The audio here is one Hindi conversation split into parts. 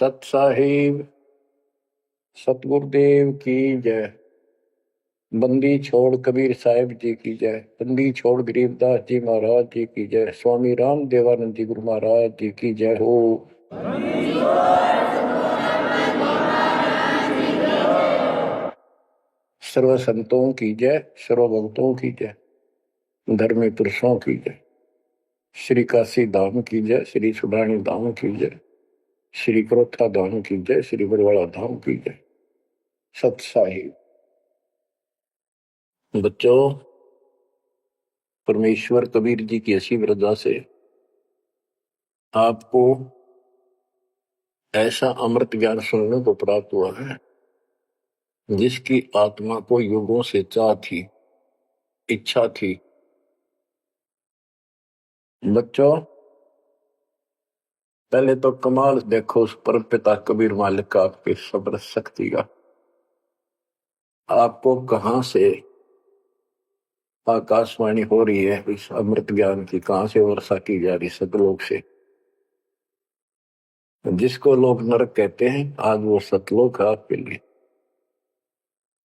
सत साहिब सतगुरुदेव की जय। बंदी छोड़ कबीर साहिब जी की जय। बंदी छोड़ गरीबदास जी महाराज जी की जय। स्वामी राम देवानंद जी गुरु महाराज जी की जय हो। सर्व संतों की जय, सर्व भक्तों की जय, धर्मी पुरुषों की जय। श्री काशी धाम की जय, श्री सुडानी धाम की जय, श्री क्रोथा धाम की जय, श्री बरवाड़ा धाम की जय। सत साहिब बच्चों, परमेश्वर कबीर जी की ऐसी वृद्धा से आपको ऐसा अमृत ज्ञान सुनने को प्राप्त हुआ है जिसकी आत्मा को युगों से चाह थी, इच्छा थी। बच्चों, पहले तो कमाल देखो उस परम पिता कबीर मालिक का, आपके सब्र शक्ति का। आपको कहां से आकाशवाणी हो रही है इस अमृत ज्ञान की, कहां से वर्षा की जा रही सतलोक से। जिसको लोग नरक कहते हैं, आज वो सतलोक है आपके लिए,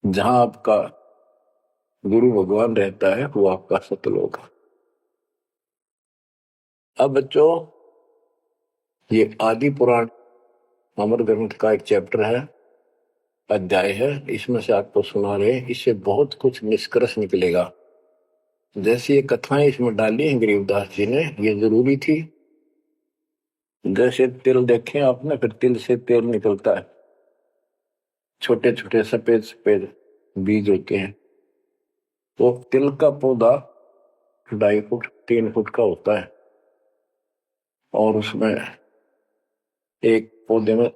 जहां आपका गुरु भगवान रहता है, वो आपका सतलोक है। अब बच्चों, ये आदि पुराण अमर ग्रंथ का एक चैप्टर है, अध्याय है, इसमें से आपको सुना रहे हैं। इससे बहुत कुछ निष्कर्ष निकलेगा। जैसे ये कथाएं इसमें डाली हैं गरीबदास जी ने, ये जरूरी थी। जैसे तिल देखें आपने, फिर तिल से तेल निकलता है, छोटे छोटे सफेद सफेद बीज होते हैं। तो तिल का पौधा 2.5 फुट 3 फुट का होता है, और उसमें एक पौधे में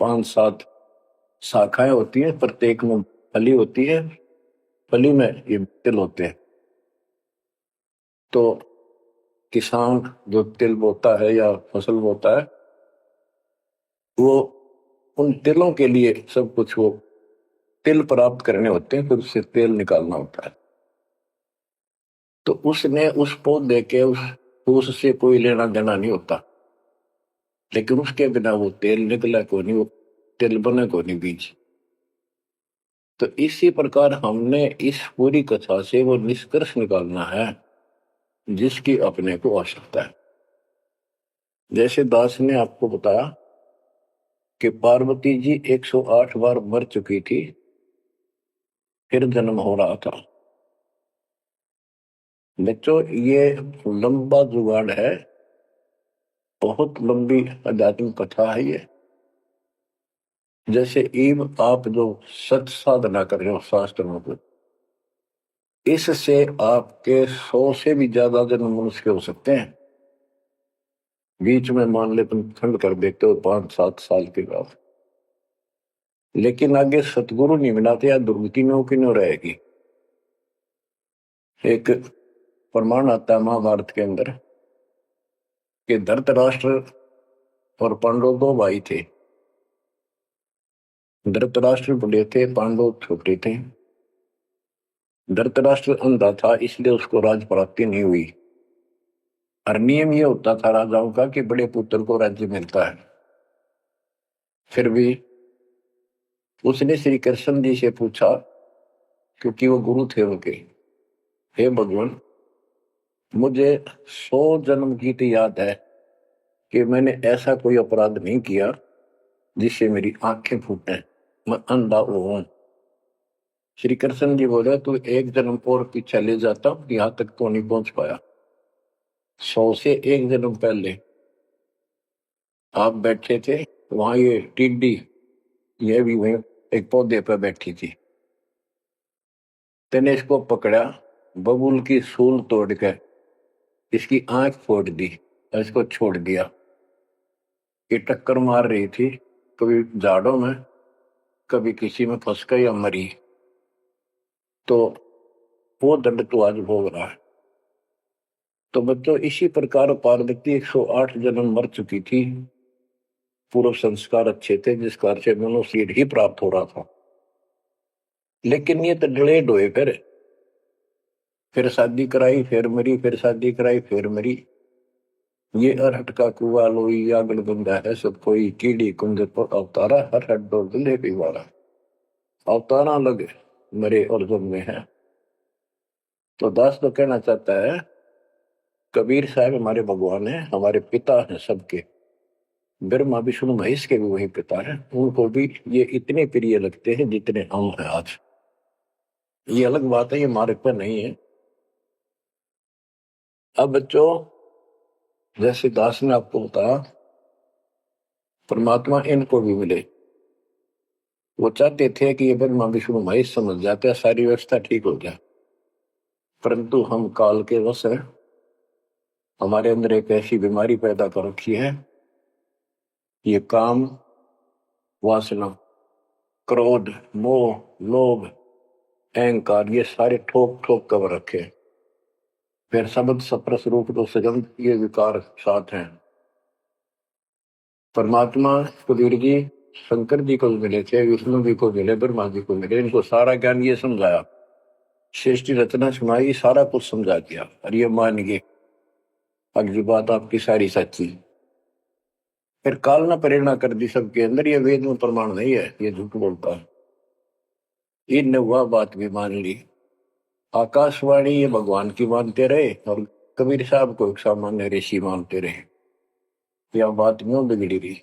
5-7 शाखाएं होती है, प्रत्येक में फली होती है, फली में ये तिल होते हैं। तो किसान जो तिल बोता है या फसल बोता है, वो उन तिलों के लिए सब कुछ, वो तिल प्राप्त करने होते हैं, फिर उससे तेल निकालना होता है। तो उसने उस पौधे के उससे कोई लेना देना नहीं होता, लेकिन उसके बिना वो तेल निकला को नहीं, वो तिल बने को नहीं बीज। तो इसी प्रकार हमने इस पूरी कथा से वो निष्कर्ष निकालना है जिसकी अपने को आवश्यकता है। जैसे दास ने आपको बताया कि पार्वती जी 108 बार मर चुकी थी, फिर जन्म हो रहा था। बच्चों, ये लंबा जुगाड़ है, बहुत लंबी आध्यात्मिक कथा है ये। जैसे ईब आप जो सत साधना कर रहे हो शास्त्रों को, इससे आपके 100 से भी ज्यादा जन्म मनुष्य हो सकते हैं। बीच में मान ले तुम खंड कर देते हो 5-7 साल के बाद, लेकिन आगे सतगुरु नहीं मिलाते या दुर्गति में क्यों रहेगी। एक प्रमाण आता है महाभारत के अंदर कि धृतराष्ट्र और पांडव 2 भाई थे। धृतराष्ट्र बड़े थे, पांडव छोटे थे। धृतराष्ट्र अंधा था, इसलिए उसको राज प्राप्ति नहीं हुई। और नियम ये होता था राजाओं का कि बड़े पुत्र को राज्य मिलता है। फिर भी उसने श्री कृष्ण जी से पूछा, क्योंकि वो गुरु थे उनके, हे भगवान, मुझे 100 जन्म की तो याद है कि मैंने ऐसा कोई अपराध नहीं किया जिससे मेरी आंखें फूटे, मैं अंधा हूं। श्री कृष्ण जी बोले, तू एक जन्म और पीछे ले जाता, यहां तक तो नहीं पहुंच पाया। 100 से एक जन्म पहले आप बैठे थे वहां, ये टिड्डी ये भी वहीं एक पौधे पर बैठी थी। तेने इसको पकड़ा, बबूल की सूल तोड़ कर इसकी आंख फोड़ दी और इसको छोड़ दिया। ये टक्कर मार रही थी, कभी झाड़ों में, कभी किसी में फंस कर या मरी। तो वो दंड तो आज भोग रहा है। तो बच्चों, इसी प्रकार पार्वती 108 जन्म मर चुकी थी। पूर्व संस्कार अच्छे थे, जिस कारण से मनुष्य ही प्राप्त हो रहा था। लेकिन ये तो डिलेड हुए, फिर शादी कराई, फिर मरी, फिर शादी कराई, फिर मरी। ये अरहट का कुआ लोई आगल बंदा है सब कोई कीड़ी कुंज पर अवतारा हर हट डोल दिले वाला। अवतारा लगे मरे और जन्मे हैं। तो दास तो कहना चाहता है कबीर साहब हमारे भगवान है, हमारे पिता हैं सबके। ब्रह्मा विष्णु महेश के भी वही पिता हैं, उनको भी ये इतने प्रिय लगते हैं जितने हम हैं आज। ये अलग बात है, ये मार्ग पर नहीं है। अब बच्चों, जैसे दास ने आपको बताया परमात्मा इनको भी मिले। वो चाहते थे कि ये ब्रह्मा विष्णु महेश समझ जाते, सारी व्यवस्था ठीक हो जाए, परंतु हम काल के वश हैं। हमारे अंदर एक ऐसी बीमारी पैदा कर रखी है, ये काम, वासना, क्रोध, मोह, लोभ, अहंकार, ये सारे ठोक ठोक कर रखे। फिर शब्द सप्रस रूप तो सजन, ये विकार साथ हैं। परमात्मा कबीर जी शंकर जी को मिले थे, विष्णु जी को मिले, ब्रह्मा जी को मिले, इनको सारा ज्ञान ये समझाया, सृष्टि रचना सुनाई, सारा कुछ समझा दिया, और ये मान गए अगली बात आपकी सारी सच्ची। फिर काल ने प्रेरणा कर दी सबके अंदर, ये वेद में प्रमाण नहीं है, ये झूठ बोलता है। इनने वह बात भी मान ली। आकाशवाणी ये भगवान की मानते रहे और कबीर साहब को एक सामान्य ऋषि मानते रहे। यह बात क्यों बिगड़ी रही।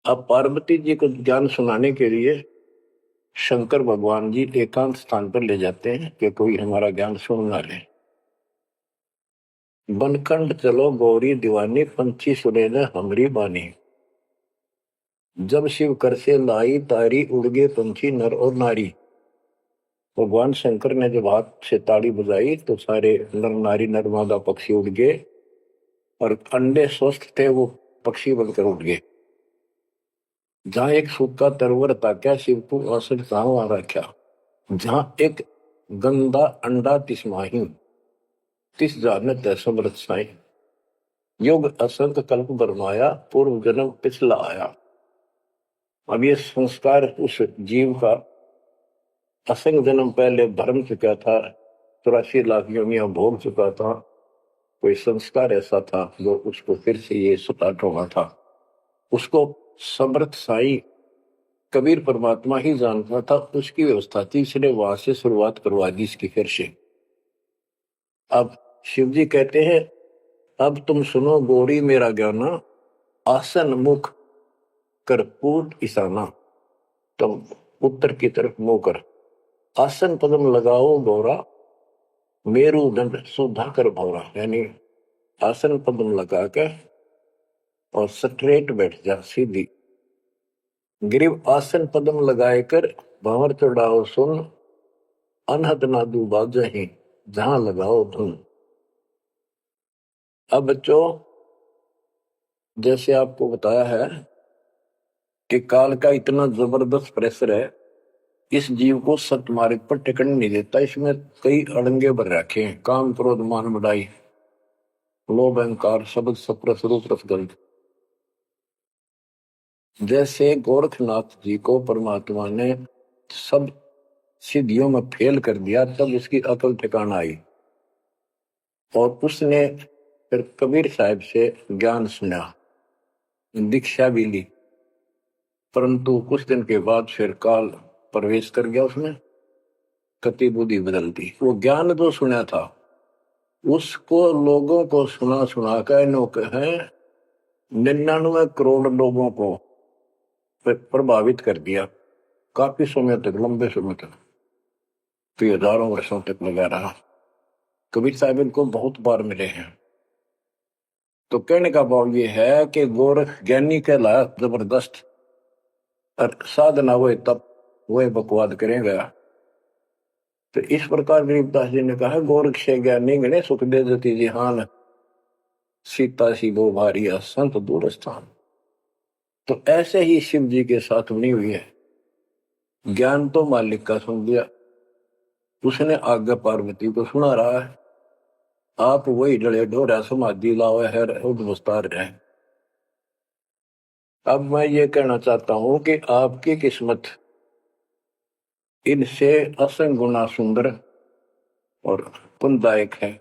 अब पार्वती जी को ज्ञान सुनाने के लिए शंकर भगवान जी एकांत स्थान पर ले जाते हैं कि कोई हमारा ज्ञान सुन ना ले। बनखंड चलो गौरी दीवानी, पंछी सुने न हमरी बानी। जब शिव कर से लाई तारी, उड़ गए पंछी नर और नारी। भगवान शंकर ने जब हाथ से ताड़ी बजाई तो सारे नर नारी नरमादा पक्षी उड़ गए, और अंडे स्वस्थ थे वो पक्षी बनकर उड़ गए। जहां एक सूखा तरवर था क्या शिव को असर कहां रखा। जहां एक गंदा अंडा तिस्माही, तिस जानत समृत साई। युग असंख कल्प बरमाया, पूर्व जन्म पिछला आया। अब ये संस्कार उस जीव का असंग जन्म पहले भरम चुका था, 84 लाख योनियां भोग चुका था। कोई संस्कार ऐसा था जो उसको फिर से ये स्टार्ट होना था। उसको समर्थ साई कबीर परमात्मा ही जानता था, उसकी व्यवस्था थी, इसलिए वहां से शुरुआत करवा दी इसकी फिर से। अब शिव जी कहते हैं अब तुम सुनो गौरी मेरा ज्ञाना, आसन मुख कर पूर्व ईशाना। तुम उत्तर की तरफ मुंह कर, आसन पदम लगाओ गौरा, मेरुदंड सुधा कर भौरा। यानी आसन पदम लगा कर और स्ट्रेट बैठ जा सीधी। ग्रीव आसन पदम लगाए कर भंवर चढ़ाओ सुन, अनहद नादू बाजही जहां लगाओ धुन। अब बच्चों, जैसे आपको बताया है कि काल का इतना जबरदस्त प्रेशर है, इस जीव को सत्य मार्ग पर टिकन नहीं देता। इसमें कई अड़ंगे भर रखे हैं, काम क्रोध मान बढ़ाई, लोभ अहंकार, शब्द सप्रस रूप रसगंध। जैसे गोरखनाथ जी को परमात्मा ने सब सिद्धियों में फेल कर दिया, तब उसकी अकल ठिकाना आई और उसने फिर कबीर साहब से ज्ञान सुना, दीक्षा भी ली। परंतु कुछ दिन के बाद फिर काल प्रवेश कर गया उसमें, कति बुद्धि बदल दी। वो ज्ञान जो सुना था उसको लोगों को सुना सुना कर है 99 करोड़ लोगों को प्रभावित कर दिया। काफी समय तक, लंबे समय तक, तो हजारों वर्षों तक लगा रहा। कबीर साहब इनको बहुत बार मिले हैं। तो कहने का भाव ये है कि गोरख ज्ञानी कहलाया जबरदस्त, और साधना हुए तब वह बकवाद करेगा। तो इस प्रकार गरीबदास जी ने कहा गोरख से ज्ञानी गणे, सुख दे जति जिहान, सीता सी वो भारी संत दूर स्थान। तो ऐसे ही शिव जी के साथ बनी हुई है। ज्ञान तो मालिक का सुन लिया, उसने आगे पार्वती को सुना रहा है। आप वही डले ढोरा समाधि लाओ है उद्वस्तार रहे। अब मैं ये कहना चाहता हूं कि आपकी किस्मत इनसे असंग गुना सुंदर और पुण्यदायक है।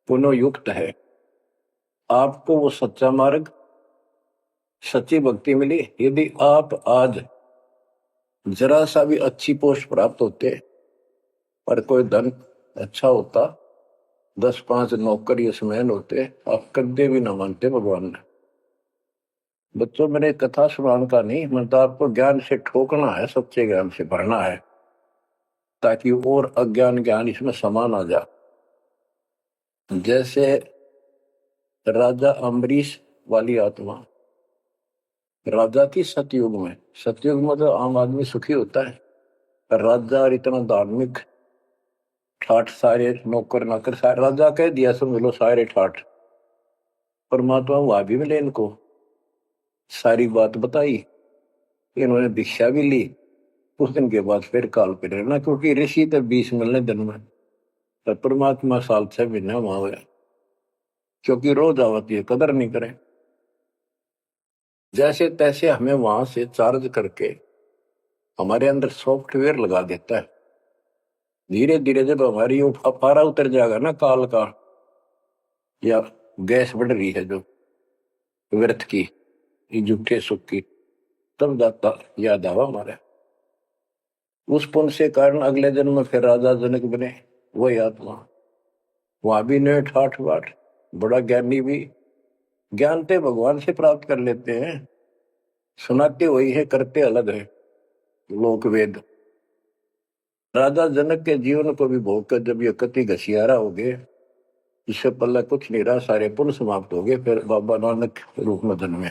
पुनोयुक्त है। आपको वो सच्चा मार्ग, सच्ची भक्ति मिली। यदि आप आज जरा सा भी अच्छी पोस्ट प्राप्त होते और कोई धन अच्छा होता, 10-5 नौकर यशमैन होते, आप कदे भी ना मानते भगवान ने। बच्चों, मैंने कथा सुनाने का नहीं, मतलब आपको ज्ञान से ठोकना है, सच्चे ज्ञान से भरना है, ताकि और अज्ञान ज्ञान इसमें समा ना जा। जैसे राजा अम्बरीश वाली आत्मा, राजा की सतयुग में, सतयुग में तो आम आदमी सुखी होता है, राजा और इतना धार्मिक, ठाठ सारे नौकर नाकर सारे, राजा कह दिया समझ लो सारे ठाठ। परमात्मा वहां भी मिले इनको, सारी बात बताई, इन्होंने दीक्षा भी ली। कुछ दिन के बाद फिर काल पे रहना, क्योंकि ऋषि तो 20 मिलने दिन में, पर परमात्मा साल 6 महीने वहां गया, क्योंकि रोज आवती है, कदर नहीं करें। जैसे तैसे हमें वहां से चार्ज करके हमारे अंदर सॉफ्टवेयर लगा देता है। धीरे धीरे जब हमारी वो पारा उतर जाएगा ना काल का, या गैस बढ़ रही है जो व्यर्थ की, झूठे सुख की, तब जाता याद आवा हमारे। उस पुण्य से कारण अगले जन्म में फिर राजा जनक बने वही आत्मा, वहां भी ने ठाठ बाट, बड़ा ज्ञानी भी, ज्ञानते भगवान से प्राप्त कर लेते हैं, सुनाते वही है, करते अलग है लोक वेद। राजा जनक के जीवन को भी भोग कर जब ये कति घसियारा हो गए, इससे पल्ला कुछ नहीं रहा, सारे पुण्य समाप्त हो गए, फिर बाबा नानक रूप में जन्मे।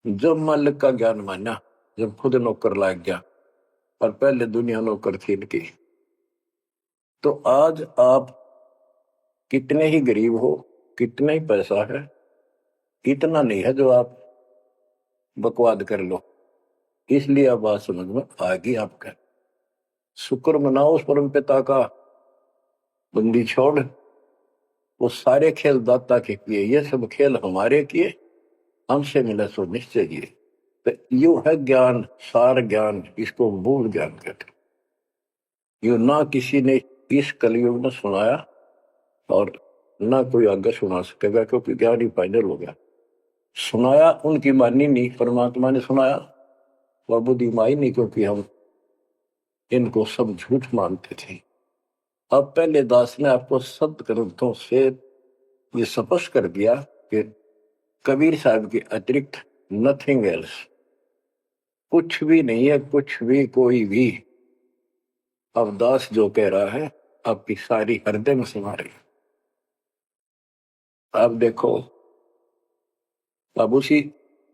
जब मालिक का ज्ञान माना, जब खुद नौकर लाग गया, और पहले दुनिया नौकर थी इनकी। तो आज आप कितने ही गरीब हो, कितना ही पैसा है, इतना नहीं है जो आप बकवाद कर लो। इसलिए अब बात समझ में आ गई आपका। शुक्र मनाओ उस परम पिता का, बंदी छोड़, वो सारे खेल दाता के किए, ये सब खेल हमारे किए, हमसे मिला सो निश्चय किए। तो यू है ज्ञान, सार ज्ञान, इसको मूल ज्ञान कहते। यू ना किसी ने इस कलयुग में सुनाया, और ना कोई आगे सुना सकेगा, क्योंकि ज्ञान ही फाइनल हो गया। सुनाया उनकी मानी नहीं, परमात्मा ने सुनाया, वह बुद्धि माई नहीं, क्योंकि हम इनको सब झूठ मानते थे। अब पहले दास ने आपको सत्य ग्रंथों से ये स्पष्ट कर दिया कि कबीर साहब के अतिरिक्त नथिंग एल्स, कुछ भी नहीं है, कुछ भी कोई भी। अब दास जो कह रहा है आपकी सारी हृदय में समा रही। अब देखो, अब उसी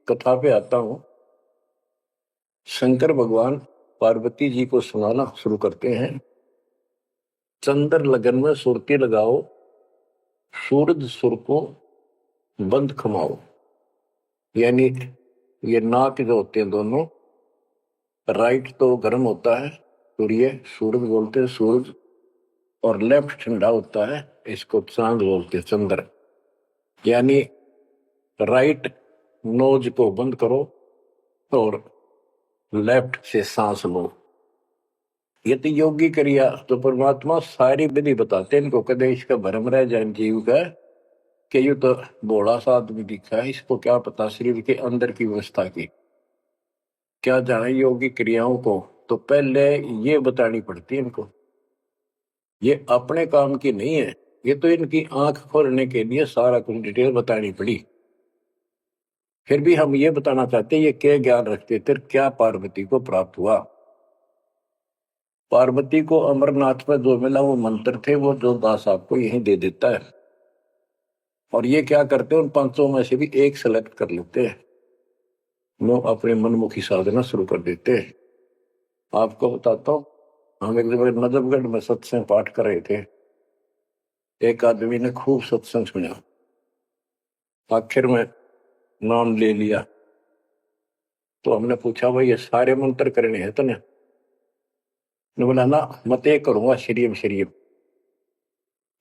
कथा पे आता हूं। शंकर भगवान पार्वती जी को सुनाना शुरू करते हैं। चंद्र लगन में सुरती लगाओ, सूरज सुर को बंद खमाओ। यानी ये नाक जो होते हैं दोनों, राइट तो गर्म होता है, सूर्य सूरज बोलते हैं सूरज, और लेफ्ट ठंडा होता है, इसको चांद बोलते हैं चंद्र। यानी राइट नोज को बंद करो और लेफ्ट से सांस लो। ये तो योगी क्रिया। तो परमात्मा सारी विधि बताते हैं इनको, कदे इसका भरम रह जाए जीव का कि यू तो भोला सा आदमी दिखा है, इसको क्या पता शरीर के अंदर की व्यवस्था की, क्या जाने योगी क्रियाओं को। तो पहले ये बतानी पड़ती है इनको, ये अपने काम की नहीं है, ये तो इनकी आंख खोलने के लिए सारा कुछ डिटेल बतानी पड़ी। फिर भी हम ये बताना चाहते हैं ये क्या ज्ञान रखते थे, क्या पार्वती को प्राप्त हुआ। पार्वती को अमरनाथ में जो मिला वो मंत्र थे, वो जो दास आपको यही दे देता है। और ये क्या करते हैं, उन 500 में से भी एक सेलेक्ट कर लेते हैं, वो अपने मनमुखी साधना शुरू कर देते हैं। आपको बताता हूँ, हम एक जगह नजफगढ़ में सत्संग पाठ कर रहे थे। एक आदमी ने खूब सत्संग सुना, आखिर में नाम ले लिया। तो हमने पूछा भाई ये सारे मंत्र करने हैं तो ने बोला ना, मत एक करूंगा शरीम शरीम।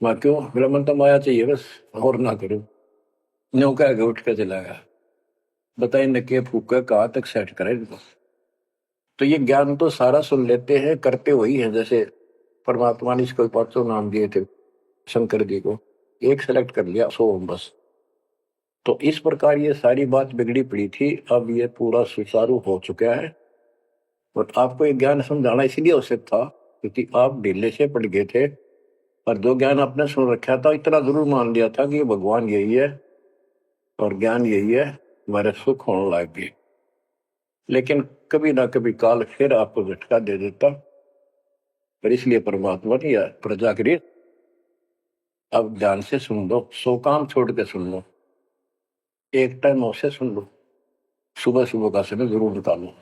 मैं क्यों, मेरा मन तो माया चाहिए बस, और ना करूं। न्यू कह के उठ के चला गया। बताइए न के फूका कहाँ तक सेट करे इनको। तो ये ज्ञान तो सारा सुन लेते हैं, करते वही है। जैसे परमात्मा ने इसको 500 नाम दिए थे शंकर जी को, एक सेलेक्ट कर लिया, सोम बस। तो इस प्रकार ये सारी बात बिगड़ी पड़ी थी, अब ये पूरा सुचारू हो चुका है। और आपको ये ज्ञान समझाना इसीलिए आवश्यक था क्योंकि आप ढीले से पड़ गए थे, और जो ज्ञान आपने सुन रखा था इतना जरूर मान लिया था कि ये भगवान यही है और ज्ञान यही है, हमारे सुख होने लग गए। लेकिन कभी ना कभी काल फिर आपको झटका दे देता, पर इसलिए परमात्मा ने यह प्रजा करी, अब ध्यान से सुन लो, 100 काम छोड़ के सुन लो, एक टाइम अवश्य सुन लो, सुबह सुबह का समय जरूर निकालो।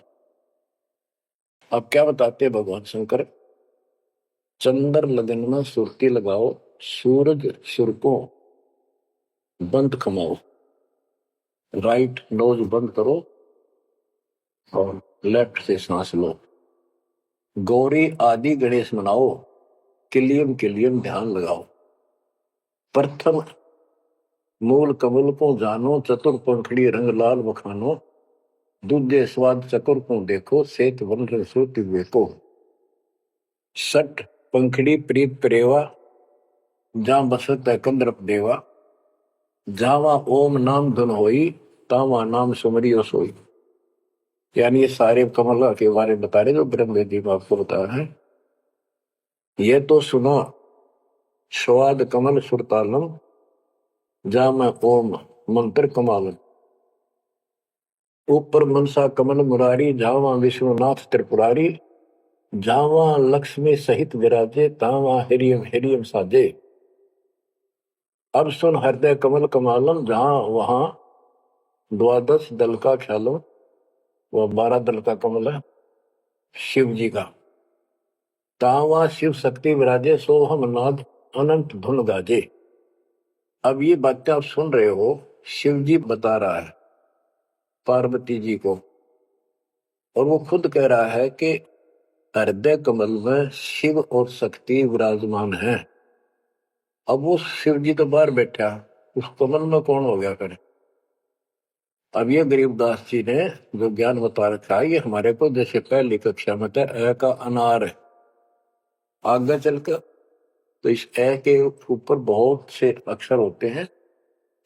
अब क्या बताते हैं भगवान शंकर, चंद्र लगन में सुरती लगाओ, सूरज सुर को बंद कमाओ, राइट नोज बंद करो और लेफ्ट से सांस लो, गौरी आदि गणेश मनाओ, किलियम किलियम ध्यान लगाओ, प्रथम मूल कमल को जानो, चतुर पंखड़ी रंग लाल बखानो, दूजे स्वाद चकुर को देखो, सेत वन रसोति देखो, सट पंखड़ी प्रीत प्रेवा, जहां बसत है कंद्रप देवा, जावा ओम नाम धुन होई, तावा नाम सुमरियो सोई। यानी ये सारे कमल के बारे में बता रहे जो ब्रह्म वेदी में आपको बता रहे हैं। ये तो सुनो स्वाद कमल सुरतालम, जा मैं ओम मंत्र कमालम, ऊपर मनसा कमल मुरारी, जावा विश्वनाथ त्रिपुरारी, जावा लक्ष्मी सहित विराजे, तावा हिरियम हिरियम साजे। अब सुन हृदय कमल कमालम, जहां वहां 12 दल का ख्यालम, वह 12 दल का कमल है शिव जी का, तावा शिव शक्ति विराजे, सोहम नाद अनंत धुन गाजे। अब ये बातें आप सुन रहे हो, शिव जी बता रहा है पार्वती जी को, और वो खुद कह रहा है कि हृदय कमल में शिव और शक्ति विराजमान है। अब वो शिव जी तो बाहर बैठा, उस कमल में कौन हो गया फिर? अब ये गरीबदास जी ने जो ज्ञान बता रखा है, ये हमारे को जैसे पहली कक्षा में था ए का अनार है, आगे चलकर तो इस ए के ऊपर बहुत से अक्षर होते हैं,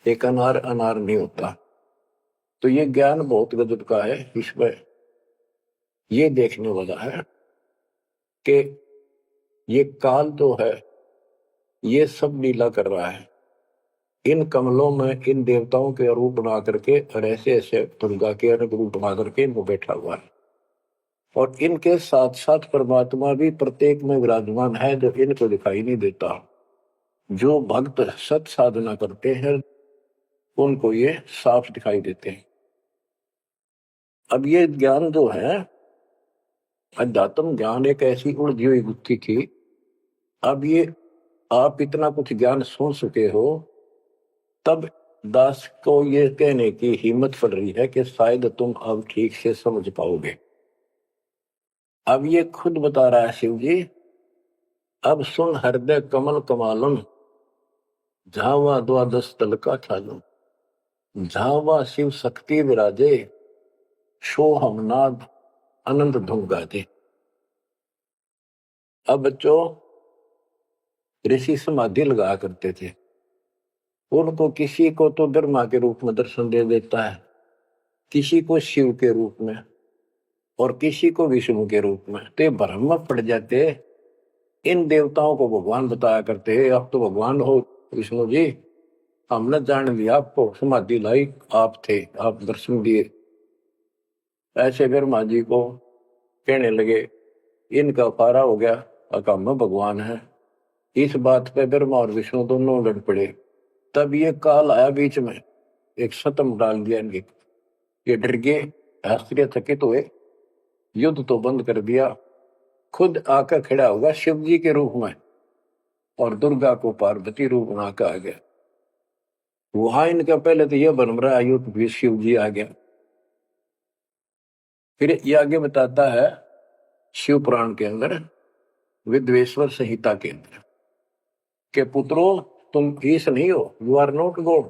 एक अनार अनार नहीं होता। तो ये ज्ञान बहुत गजब का है। इसमें ये देखने वाला है कि ये काल जो है ये सब लीला कर रहा है, इन कमलों में इन देवताओं के रूप बना करके और ऐसे ऐसे दुर्गा के अलग रूप बना करके इनको बैठा हुआ है, और इनके साथ साथ परमात्मा भी प्रत्येक में विराजमान है जो इनको दिखाई नहीं देता। जो भक्त सत साधना करते हैं उनको ये साफ दिखाई देते हैं। अब ये ज्ञान जो है अध्यात्म ज्ञान एक ऐसी उलझी हुई गुत्थी थी। अब ये आप इतना कुछ ज्ञान सुन चुके हो, तब दास को ये कहने की हिम्मत पड़ रही है कि शायद तुम अब ठीक से समझ पाओगे। अब ये खुद बता रहा है शिव जी, अब सुन हृदय कमल कमालम, झावा 12 तल का ख्यालम, झावा शिव शक्ति विराजे, सोहम नाद आनंद धुन गाजे। अब बच्चों ऋषि समाधि लगा करते थे, उनको किसी को तो ब्रह्मा के रूप में दर्शन दे देता है, किसी को शिव के रूप में और किसी को विष्णु के रूप में, तो भ्रम में पड़ जाते। इन देवताओं को भगवान बताया करते हैं, अब तो भगवान हो विष्णु जी, हमने जान लिया आपको, समाधि लाई आप थे, आप दर्शन दिए। ऐसे ब्रह्मा जी को कहने लगे इनका पारा हो गया, अकाम में भगवान है। इस बात पे ब्रह्मा और विष्णु दोनों लड़ पड़े। तब ये काल आया बीच में, एक सतम डाल दिया इनके, ये डर गए, आश्चर्य थकित हुए, युद्ध तो बंद कर दिया, खुद आकर खड़ा होगा शिव जी के रूप में और दुर्गा को पार्वती रूप बना के आ गया। वहां इनका पहले तो यह बन रहा युद्ध भी शिव जी आ गया। फिर ये आगे बताता है शिव पुराण के अंदर विद्वेश्वर संहिता के अंदर के पुत्रों तुम ईश नहीं हो, यू आर नॉट गॉड,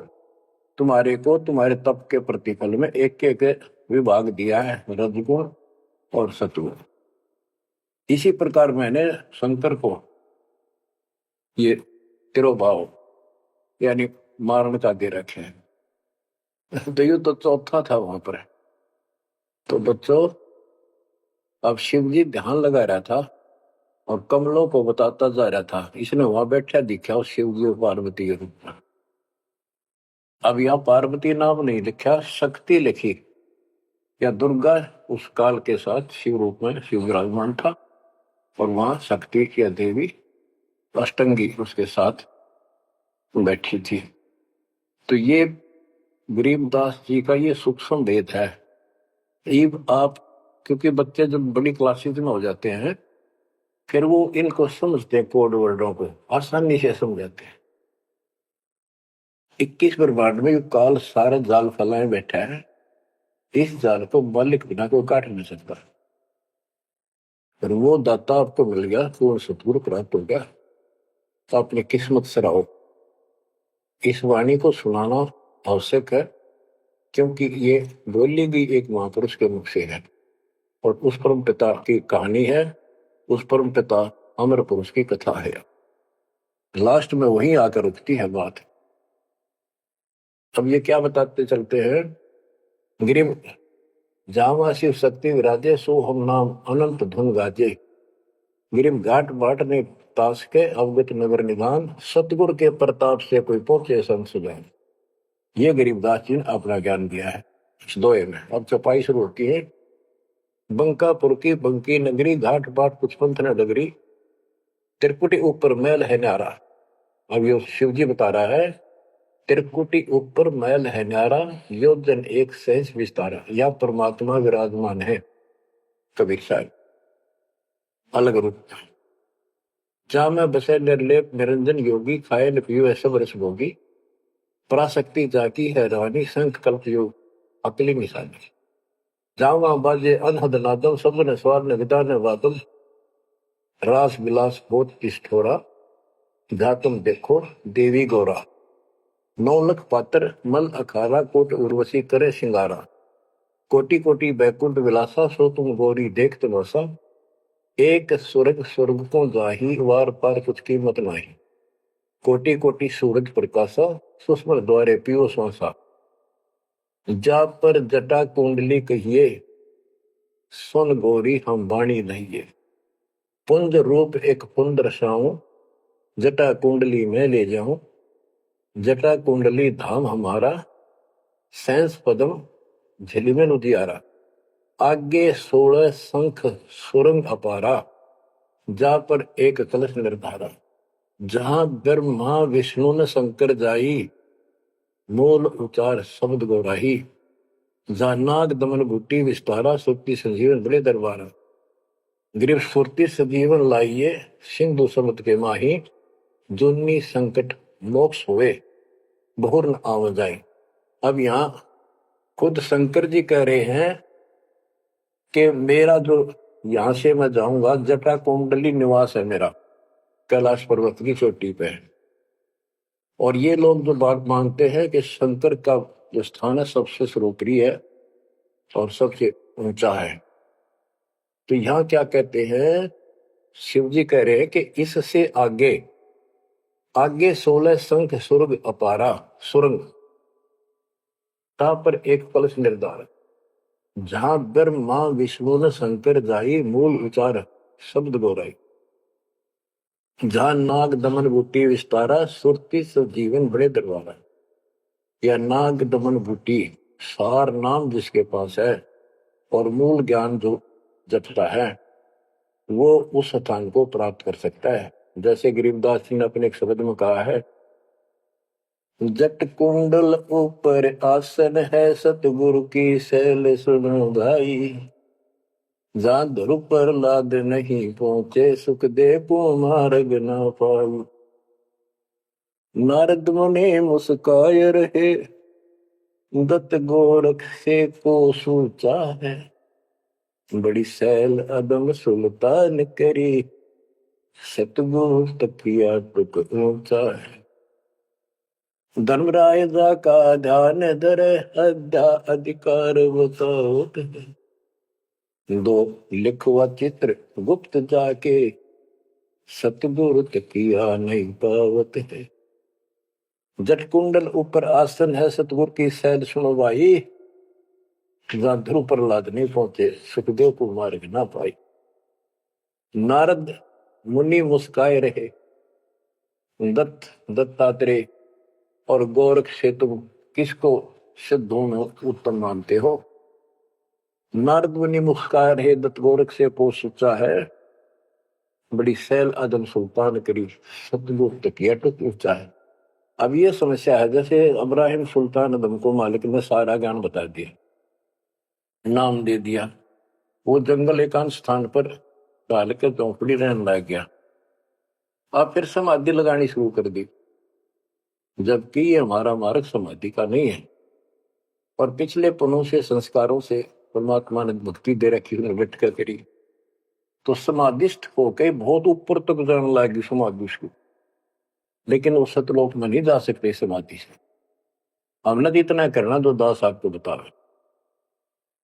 तुम्हारे को तुम्हारे तप के प्रतिफल में एक एक विभाग दिया है, रजगुण और सतगुण। इसी प्रकार मैंने शंकर को ये तिरोभाव यानी मारण का दे रखे हैं। तो ये तो चौथा था वहां पर। तो बच्चों, अब शिव जी ध्यान लगा रहा था और कमलों को बताता जा रहा था। इसने वहां बैठा दिखा उस शिव जी और पार्वती के रूप में। अब यहाँ पार्वती नाम नहीं लिखा, शक्ति लिखी, या दुर्गा उस काल के साथ शिव रूप में शिव विराजमान था, और वहां शक्ति की देवी अष्टंगी उसके साथ बैठी थी। तो ये गरीबदास जी का ये सूक्ष्म भेद है। अब आप, क्योंकि बच्चे जब बड़ी क्लासेज में हो जाते हैं फिर वो इनको समझते हैं, कोड वर्डों को आसानी से समझाते हैं। 21 ब्रह्मांड में काल सारा जाल फैलाए बैठा है, इस जाल को मालिक बिना कोई काट नहीं सकता। और वो दाता आपको मिल गया, पूर्ण सतगुरु प्राप्त हो गया, तो अपनी किस्मत से रहो। इस वाणी को सुनाना आवश्यक है, क्योंकि ये बोली भी एक महापुरुष के मुख से है और उस परम पिता की कहानी है, उस परम पिता अमर पुरुष की कथा है। लास्ट में वही आकर रुकती है बात। अब ये क्या बताते चलते हैं, गिरिम जावा शिव शक्ति विराजे, सो हम नाम अनंत धुन गाजे। गिरिम घाट बाट ने तास के अवगत नगर निधान, सतगुरु के प्रताप से कोई पहुंचे संसुजान। ये गरीबदास जी ने अपना ज्ञान दिया है इस दोहे में। अब चौपाई शुरू होती है। बंकापुर की बंकी नगरी, घाट बाट कुछ पंथ न डगरी, त्रिकुटी ऊपर महल है न्यारा। अब ये शिव जी बता रहा है, त्रिकुटी ऊपर महल है न्यारा, योजन एक सहज विस्तारा। या परमात्मा विराजमान है। कबीर साहब अलग रूप। जहां में बसे निर्लेप निरंजन योगी, खाए न पियो सब रस भोगी, पराशक्ति जाकी है रानी, संख कल्प योग अकली निशानी। जहां बाजे अनहद नादम, सब न स्वार न विदा न वादम, रास विलास बहुत ठोरा, जा तुम देखो देवी गौरा। 9 लख पात्र मल अखारा, कोट उर्वशी करे सिंगारा, कोटि कोटि बैकुंठ विलासा, सो तुम गौरी देख तमाशा। एक स्वर्ग स्वर्ग को जाही, वार पार कुछ कीमत नाही, कोटि कोटि सूरज प्रकाशा, सुस्मर द्वारे पियो श्वासा। जा पर जटा कुंडली कहिए, सुन गौरी हम बाणी नहिए, पुंज रूप एक पुंज रसाऊं, जटा कुंडली में ले जाऊं। जटा कुंडली धाम हमारा, सैंस पदम झिलमिल उजियारा। आगे 16 शंख सुरंग अपारा, जा पर एक कलश निर्धारा। जहां ब्रह्मा विष्णु न शंकर जाई, मूल उचार शब्द गौराही। जहां नाग दमन बूटी विस्तारा, सुक्ति संजीवन बड़े दरबारा। गिरिव सुरति सजीवन लाइए, सिंधु समुद्र के माही, जुन्नी संकट मोक्ष हुए, बहुर न आव जाए। अब यहाँ खुद शंकर जी कह रहे हैं कि मेरा जो यहां से मैं जाऊंगा, जटा कुंडली निवास है मेरा, कैलाश पर्वत की चोटी पे। और ये लोग जो बात मानते हैं कि शंकर का जो स्थान है सबसे सर्वोपरि है और सबसे ऊंचा है, तो यहाँ क्या कहते हैं, शिव जी कह रहे हैं कि इससे आगे आगे 16 शंख सुरग अपारा, सुरंग पर एक कलश निर्धार। जहां ब्रह्मा विष्णु न शंकर जाई, मूल उचार शब्द गौराई। जहां नाग दमन बूटी विस्तारा, सुरति जीवन बड़े दरबारा। या नाग दमन बूटी सार नाम जिसके पास है और मूल ज्ञान जो जपता है, वो उस स्थान को प्राप्त कर सकता है। जैसे गरीबदास जी ने अपने एक शब्द में कहा है, जट कुंडल ऊपर आसन है, सतगुरु की शैल सुनो भाई। जहां ध्रुव पर लाद नहीं पहुंचे, सुख दे को मार्ग ना पाई। नारद मुनि मुस्काय रहे, दत्त गोरख से को सूचा है। बड़ी सैल अदम सुल्तान करी, सतगुरु तकिया टुक ऊंचा है। धर्मराय जा का ध्यान धरे, अध्या अधिकार बताओ। दो लिखवा चित्र गुप्त जाके, सतगुरु तकिया नहीं पावत है। जट कुंडल ऊपर आसन है सतगुर की सैल सुनो भाई, जहां ध्रुव प्रहलाद नहीं पहुंचे सुखदेव को मार्ग ना पाई। नारद मुनि मुस्काए रहे, दत्त दत्तात्रेय और गोरख से तुम किसको सिद्धों में उत्तम मानते हो? नारद मुनि मुस्काए रहे, दत्त गोरख से पोष सोचा है, बड़ी सैल आदम सुल्तान करी सतगुरु तकिया टुक ऊंचा है। अब ये समस्या है, जैसे इब्राहिम सुल्तान आदम को मालिक ने सारा ज्ञान बता दिया, नाम दे दिया, वो जंगल एकांत स्थान पर डाल के चौपड़ी रहने लग गया। अब फिर समाधि लगानी शुरू कर दी, जबकि ये हमारा मार्ग समाधि का नहीं है, और पिछले पुनों से संस्कारों से परमात्मा ने भक्ति दे रखी, बैठ कर करी, तो समाधिस्थ होके बहुत ऊपर तक जाने लगी समाधि उसको, लेकिन वो सतलोक में नहीं जा सकते समाधि से। हमने तो इतना करना जो दास आपको बतावे,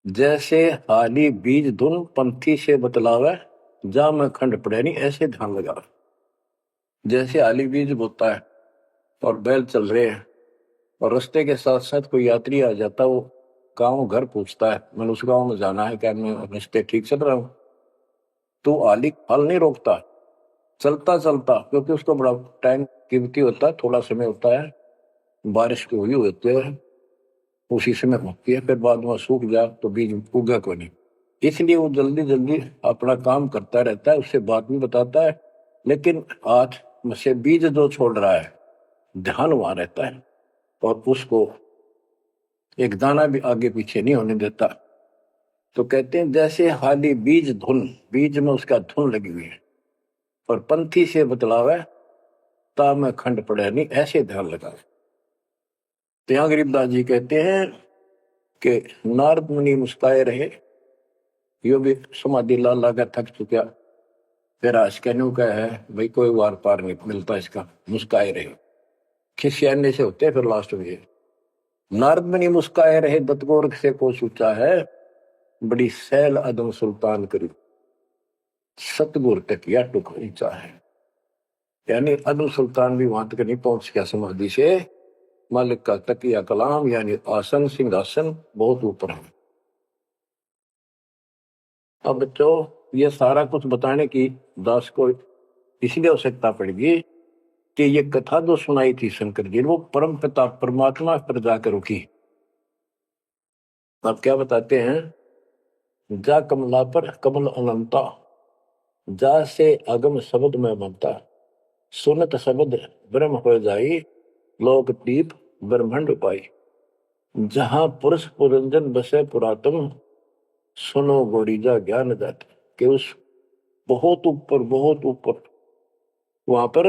जैसे हाली बीज धुन पंथी से बतलावे, जा मैं खंड पड़े नहीं ऐसे ध्यान लगा। जैसे हाली बीज बोता है और बैल चल रहे हैं, और रास्ते के साथ साथ कोई यात्री आ जाता, वो गांव घर पूछता है मैंने उस गांव में जाना है, क्या मैं रास्ते ठीक चल रहा हूं? तो आली फल नहीं रोकता, चलता चलता, क्योंकि उसको बड़ा टाइम कीमती होता है, थोड़ा समय होता है, बारिश की हुई होती है उसी समय होती है, फिर बाद में सूख जाए तो बीज उगा को नहीं, इसलिए वो जल्दी जल्दी अपना काम करता रहता है, उससे बात भी बताता है, लेकिन आज से बीज जो छोड़ रहा है ध्यान वहां रहता है, और उसको एक दाना भी आगे पीछे नहीं होने देता। तो कहते हैं जैसे हाली बीज धुन, बीज में उसका धुन लगी हुई है, और पंथी से बतलावे, ता में खंड पड़े नहीं ऐसे ध्यान लगा। तो यहां गरीबदास जी कहते हैं कि नारद मुनि मुस्काए रहे, यो भी समाधि ला लाकर थक चुका, फिर आज कहने का है भाई कोई वार पार नहीं मिलता इसका, मुस्काए रहे, खिसियाने से होते फिर लास्ट में। नारद मुनि मुस्काए रहे, दत्त गोरख से को सोचा है, बड़ी सैल अदम सुल्तान करी सतगुर तकिया टुक ऊंचा है। यानी अदम सुल्तान भी वहां तक नहीं पहुंच गया समाधि से, मालिक का तकिया कलाम यानी आसन सिंहासन बहुत ऊपर है। अब बच्चों ये सारा कुछ बताने की दास को इसलिए आवश्यकता पड़ेगी कि ये कथा जो सुनाई थी शंकर जी ने, वो परम पिता परमात्मा पर जाकर रुकी। अब क्या बताते हैं, जा कमला पर कमल अनंता, जा से अगम शब्द में बनता, सुनत शब्द ब्रह्म हो जाई, लोक दीप ब्रह्मंड पाई, जहां पुरुष पुरंजन बसे पुरातन, सुनो गोरीजा ज्ञान जात। के उस बहुत ऊपर वहां पर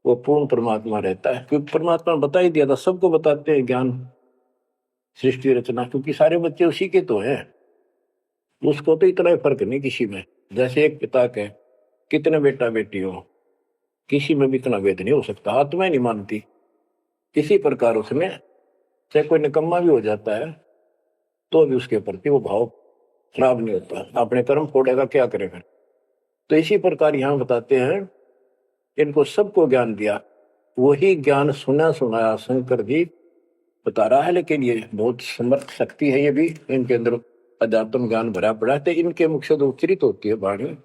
वो पूर्ण परमात्मा रहता है, क्योंकि परमात्मा बता ही दिया था, सबको बताते हैं ज्ञान सृष्टि रचना, क्योंकि सारे बच्चे उसी के तो हैं, उसको तो इतना फर्क नहीं किसी में। जैसे एक पिता के कितने बेटा बेटी हो, किसी में भी इतना भेद नहीं हो सकता, आत्मा नहीं मानती। इसी प्रकार उसमें चाहे कोई निकम्मा भी हो जाता है तो भी उसके प्रति वो भाव खराब नहीं होता, अपने कर्म फोड़ेगा क्या करेगा। तो इसी प्रकार यहां बताते हैं, इनको सबको ज्ञान दिया, वही ज्ञान सुना सुनाया शंकर जी बता रहा है, लेकिन ये बहुत समर्थ शक्ति है, ये भी इनके अंदर अध्यात्म ज्ञान भरा पड़ा है, तो इनके मुख से जो उच्चरित होती है वाणी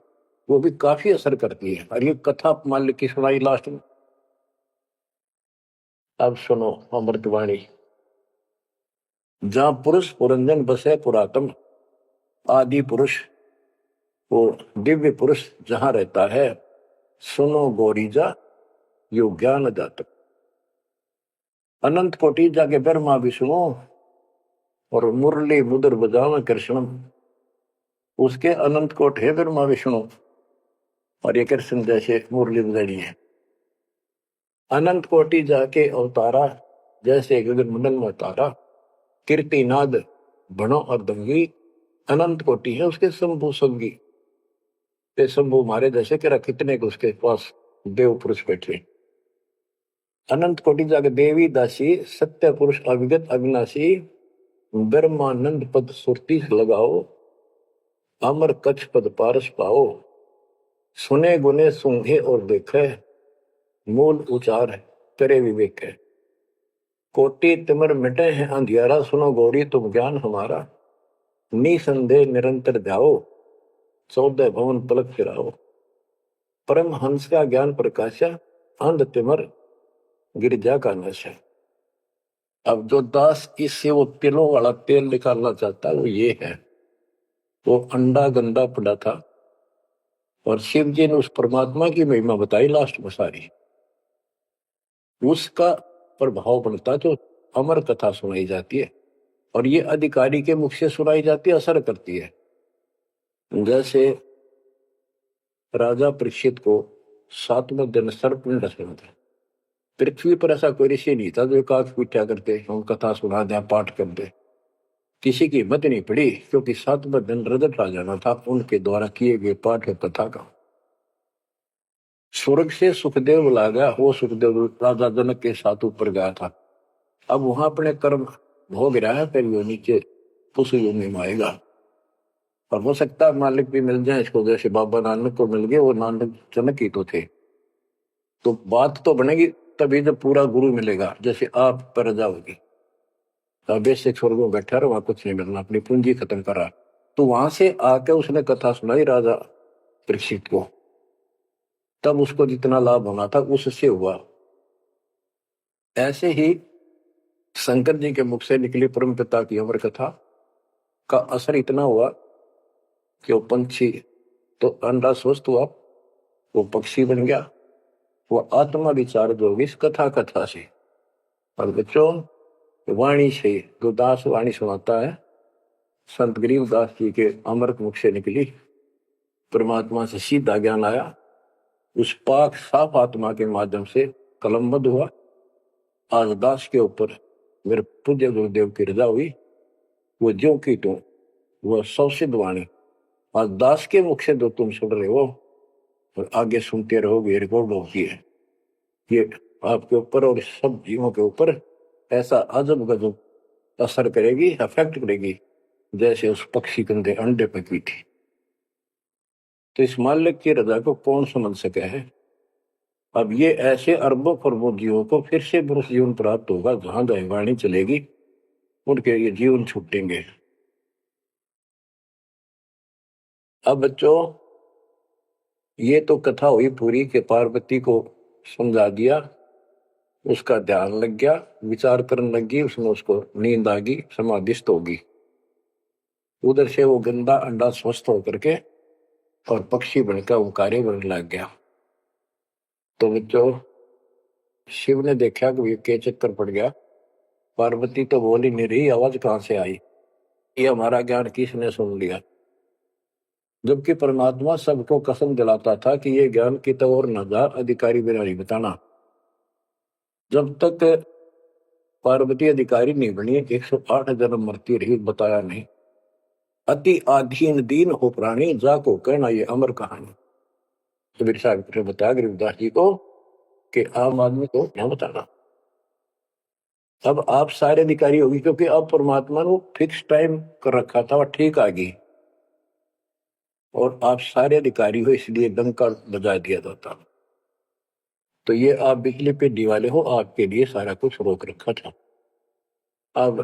वो भी काफी असर करती है। और ये कथा मान की सुनाई लास्ट में, अब सुनो अमृतवाणी। जहां पुरुष पुरंजन बसे पुरातन, आदि पुरुष वो दिव्य पुरुष जहां रहता है, सुनो गोरीजा यो ज्ञान जातक, अनंत कोटि जाके ब्रह्मा विष्णु और मुरली मुदर बजावे कृष्ण, उसके अनंत कोट है ब्रह्मा विष्णु, और ये कृष्ण जैसे मुरली बजानी है। अनंत कोटि जाके अवतारा, जैसे गगन मंडल में तारा, कीर्तिनाद भणो और दंगी, अनंत कोटि है उसके शंभु संगी, ते शंभु मारे जैसे कि कितने को उसके पास देव पुरुष बैठे। अनंत कोटि जाके देवी दासी, सत्य पुरुष अविगत अविनाशी, ब्रह्मानंद पद सुरती लगाओ, अमर कच्छ पद पारस पाओ, सुने गुने सूंघे और देखे, मूल उचार है करे विवेक है। कोटि तिमिर मिटे हैं अंधियारा, सुनो गौरी तुम ज्ञान हमारा। निसंदेह निरंतर ध्याओ, 14 भवन पलक फिराओ। परम हंस का ज्ञान प्रकाशा, अंध तिमिर गिरजा का नशा। अब जो दास इससे वो तिलों वाला तेल निकालना चाहता है वो ये है। वो अंडा गंदा पड़ा था और शिव जी ने उस परमात्मा की महिमा बताई लास्ट में सारी, उसका प्रभाव बनता जो अमर कथा सुनाई जाती है और ये अधिकारी के मुख से सुनाई जाती है, असर करती है। जैसे राजा परीक्षित को 7वें दिन सर्प ने डसा था। पृथ्वी पर ऐसा कोई ऋषि नहीं था जो काक पूछा करते हम कथा सुना दे पाठ कर दे, किसी की हिम्मत नहीं पड़ी, क्योंकि 7वें दिन रजत आ जाना था उनके द्वारा किए गए पाठ और कथा का। स्वर्ग से सुखदेव बुला गया, वो सुखदेव राजा जनक के साथ ऊपर गया था। अब वहां अपने कर्म भोग रहा है, फिर वो नीचे उस योनि में आएगा। और हो सकता है मालिक भी मिल जाए इसको, जैसे बाबा नानक को मिल गए, वो नानक जनक ही तो थे। तो बात तो बनेगी तभी जब पूरा गुरु मिलेगा, जैसे आप पर जाओगी बेसिक स्वर्ग में बैठा रहा, वहां कुछ नहीं मिलना, अपनी पूंजी खत्म करा। तो वहां से आके उसने कथा सुनाई राजा परीक्षित को, तब उसको जितना लाभ होना था उससे हुआ। ऐसे ही शंकर जी के मुख से निकली परम पिता की अमर कथा का असर इतना हुआ कि वो पंछी तो अंडा स्वस्थ हुआ, वो पक्षी बन गया, वो आत्मा विचार जो होगी इस कथा से। और बच्चों वाणी से जो दास वाणी सुनाता है, संत गरीबदास जी के अमृत मुख से निकली परमात्मा से सीधा ज्ञान आया, उस पाक साफ आत्मा के माध्यम से कलमबद्ध हुआ। आज दास के ऊपर मेरे पूज्य गुरुदेव की रजा हुई, वो ज्यों की त्यों वह सौसिद्ध वाणी आज दास के मुख से जो तुम सुन रहे हो और आगे सुनते रहोगे, रिकॉर्ड होती है, ये आपके ऊपर और सब जीवों के ऊपर ऐसा अजब गजब असर करेगी, अफेक्ट करेगी, जैसे उस पक्षी कंधे अंडे पे की थी। तो इस मालिक की रजा को कौन समझ सके है। अब ये ऐसे अरबों खरबों जीवों को फिर से पुरुष जीवन प्राप्त होगा, जहां दैवाणी चलेगी उनके ये जीवन छूटेंगे। अब बच्चों ये तो कथा हुई पूरी के पार्वती को समझा दिया, उसका ध्यान लग गया, विचार करने लगी, उसमें उसको नींद आ गई, समाधिस्थ होगी। उधर से वो गंदा अंडा स्वस्थ होकर के और पक्षी बनकर वो कार्य बनने लग गया। तो बच्चों शिव ने देखा कि ये के चक्कर पड़ गया, पार्वती तो बोली नहीं रही, आवाज कहां से आई, ये हमारा ज्ञान किसने सुन लिया। जबकि परमात्मा सबको कसम दिलाता था कि ये ज्ञान की तो और न जा, अधिकारी बिना नहीं बताना। जब तक पार्वती अधिकारी नहीं बनी 108 जन्म मरती रही, बताया नहीं। अति आधीन दीन हो प्राणी, जाको कहना ये अमर कहानी। कबीर साहब ने बताया गरीबदास जी को कि आम आदमी को क्या बताना। अब आप सारे अधिकारी होगी, क्योंकि अब परमात्मा ने फिक्स टाइम कर रखा था, वह ठीक आ गई और आप सारे अधिकारी हो, इसलिए डंका बजा दिया जाता। तो ये आप बिजली पे दीवाले हो, आपके लिए सारा कुछ रोक रखा था। अब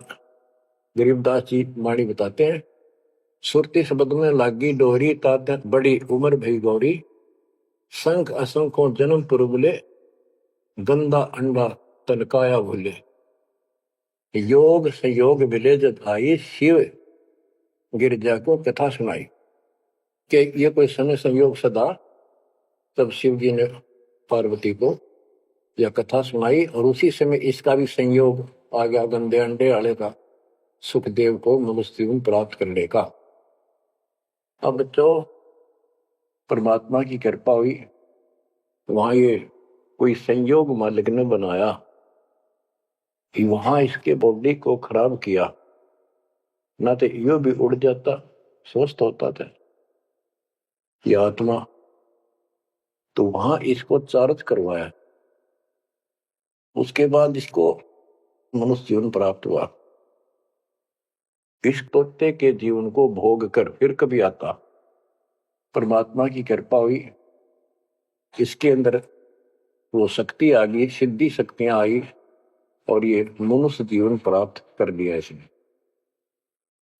गरीबदास जी वाणी बताते हैं, सुरती शब्द में लागी डोरी, तात बड़ी उम्र भई गौरी, संख असंखों जन्म पुरबुले, गंदा अंडा तनकाया भूले। योग संयोग मिले जब आई, शिव गिरजा को कथा सुनाई। कि ये कोई समय संयोग सदा, तब शिव जी ने पार्वती को यह कथा सुनाई और उसी समय इसका भी संयोग आ गया, गंदे अंडे वाले का, सुखदेव को मनुष्य जीवन प्राप्त करने का। अब बच्चों परमात्मा की कृपा हुई, वहां ये कोई संयोग मालिक ने बनाया कि वहां इसके बॉडी को खराब किया, ना तो यो भी उड़ जाता, स्वस्थ होता था ये आत्मा। तो वहां इसको चार्ज करवाया, उसके बाद इसको मनुष्य जीवन प्राप्त हुआ। इस तोते के जीवन को भोग कर फिर कभी आता, परमात्मा की कृपा हुई, इसके अंदर वो शक्ति आ गई, सिद्धि शक्तियां आई और ये मनुष्य जीवन प्राप्त कर लिया इसने।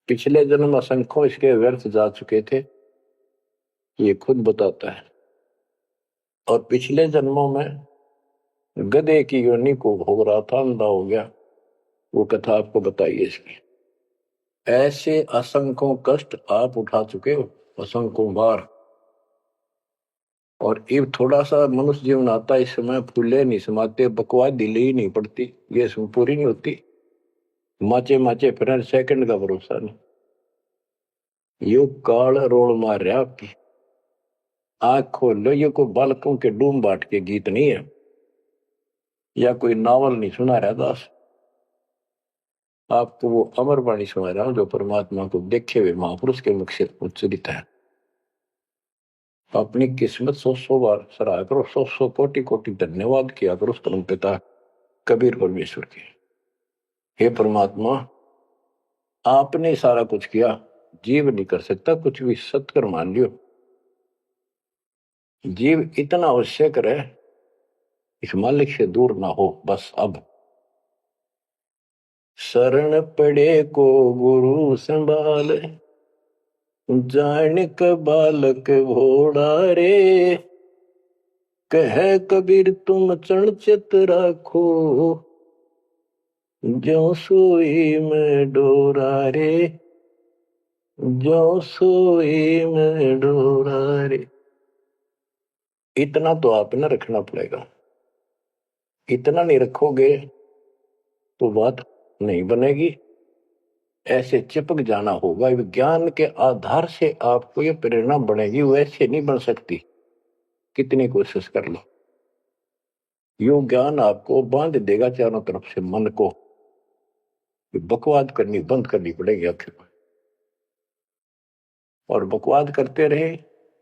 पिछले जन्म असंख्यों इसके व्यर्थ जा चुके थे, ये खुद बताता है। और पिछले जन्मों में गधे की योनि को भोग रहा था, अंधा हो गया, वो कथा आपको बताइए इसकी। ऐसे असंख्यों कष्ट आप उठा चुके हो, असंख्यों बार। और ये थोड़ा सा मनुष्य जीवन आता है, इस समय फूले नहीं समाते, बकवाद दिली नहीं पड़ती, ये पूरी नहीं होती, माचे माचे फिर सेकंड का भरोसा नहीं। यो काल रोल मार रहा आपकी, आंख खोल लो। ये कोई बालकों के डूम बाट के गीत नहीं है, या कोई नावल नहीं सुना रहा दास, आपको वो अमर वाणी सुना रहा हूं जो परमात्मा को देखे हुए महापुरुष के मुख से उच्चरित है। अपनी किस्मत 100 बार सराहा करो, 100 कोटि कोटि धन्यवाद किया करो उस परम पिता कबीर परमेश्वर के। हे परमात्मा, आपने सारा कुछ किया, जीव नहीं कर सकता कुछ भी, सत्कर मान लियो। जीव इतना आवश्यक रहे, इस मालिक से दूर ना हो बस। अब शरण पड़े को गुरु संभाल, जानिक बालक भोड़ा रे, कह कबीर तुम चरण चित राखो, जो सोई में डोरा रे, जो सोई में डोरा रे। इतना तो आपने रखना पड़ेगा, इतना नहीं रखोगे तो बात नहीं बनेगी। ऐसे चिपक जाना होगा, विज्ञान के आधार से आपको ये प्रेरणा बनेगी, वैसे नहीं बन सकती, कितनी कोशिश कर लो। यो ज्ञान आपको बांध देगा चारों तरफ से मन को, बकवाद करनी बंद करनी पड़ेगी आखिर में। और बकवाद करते रहे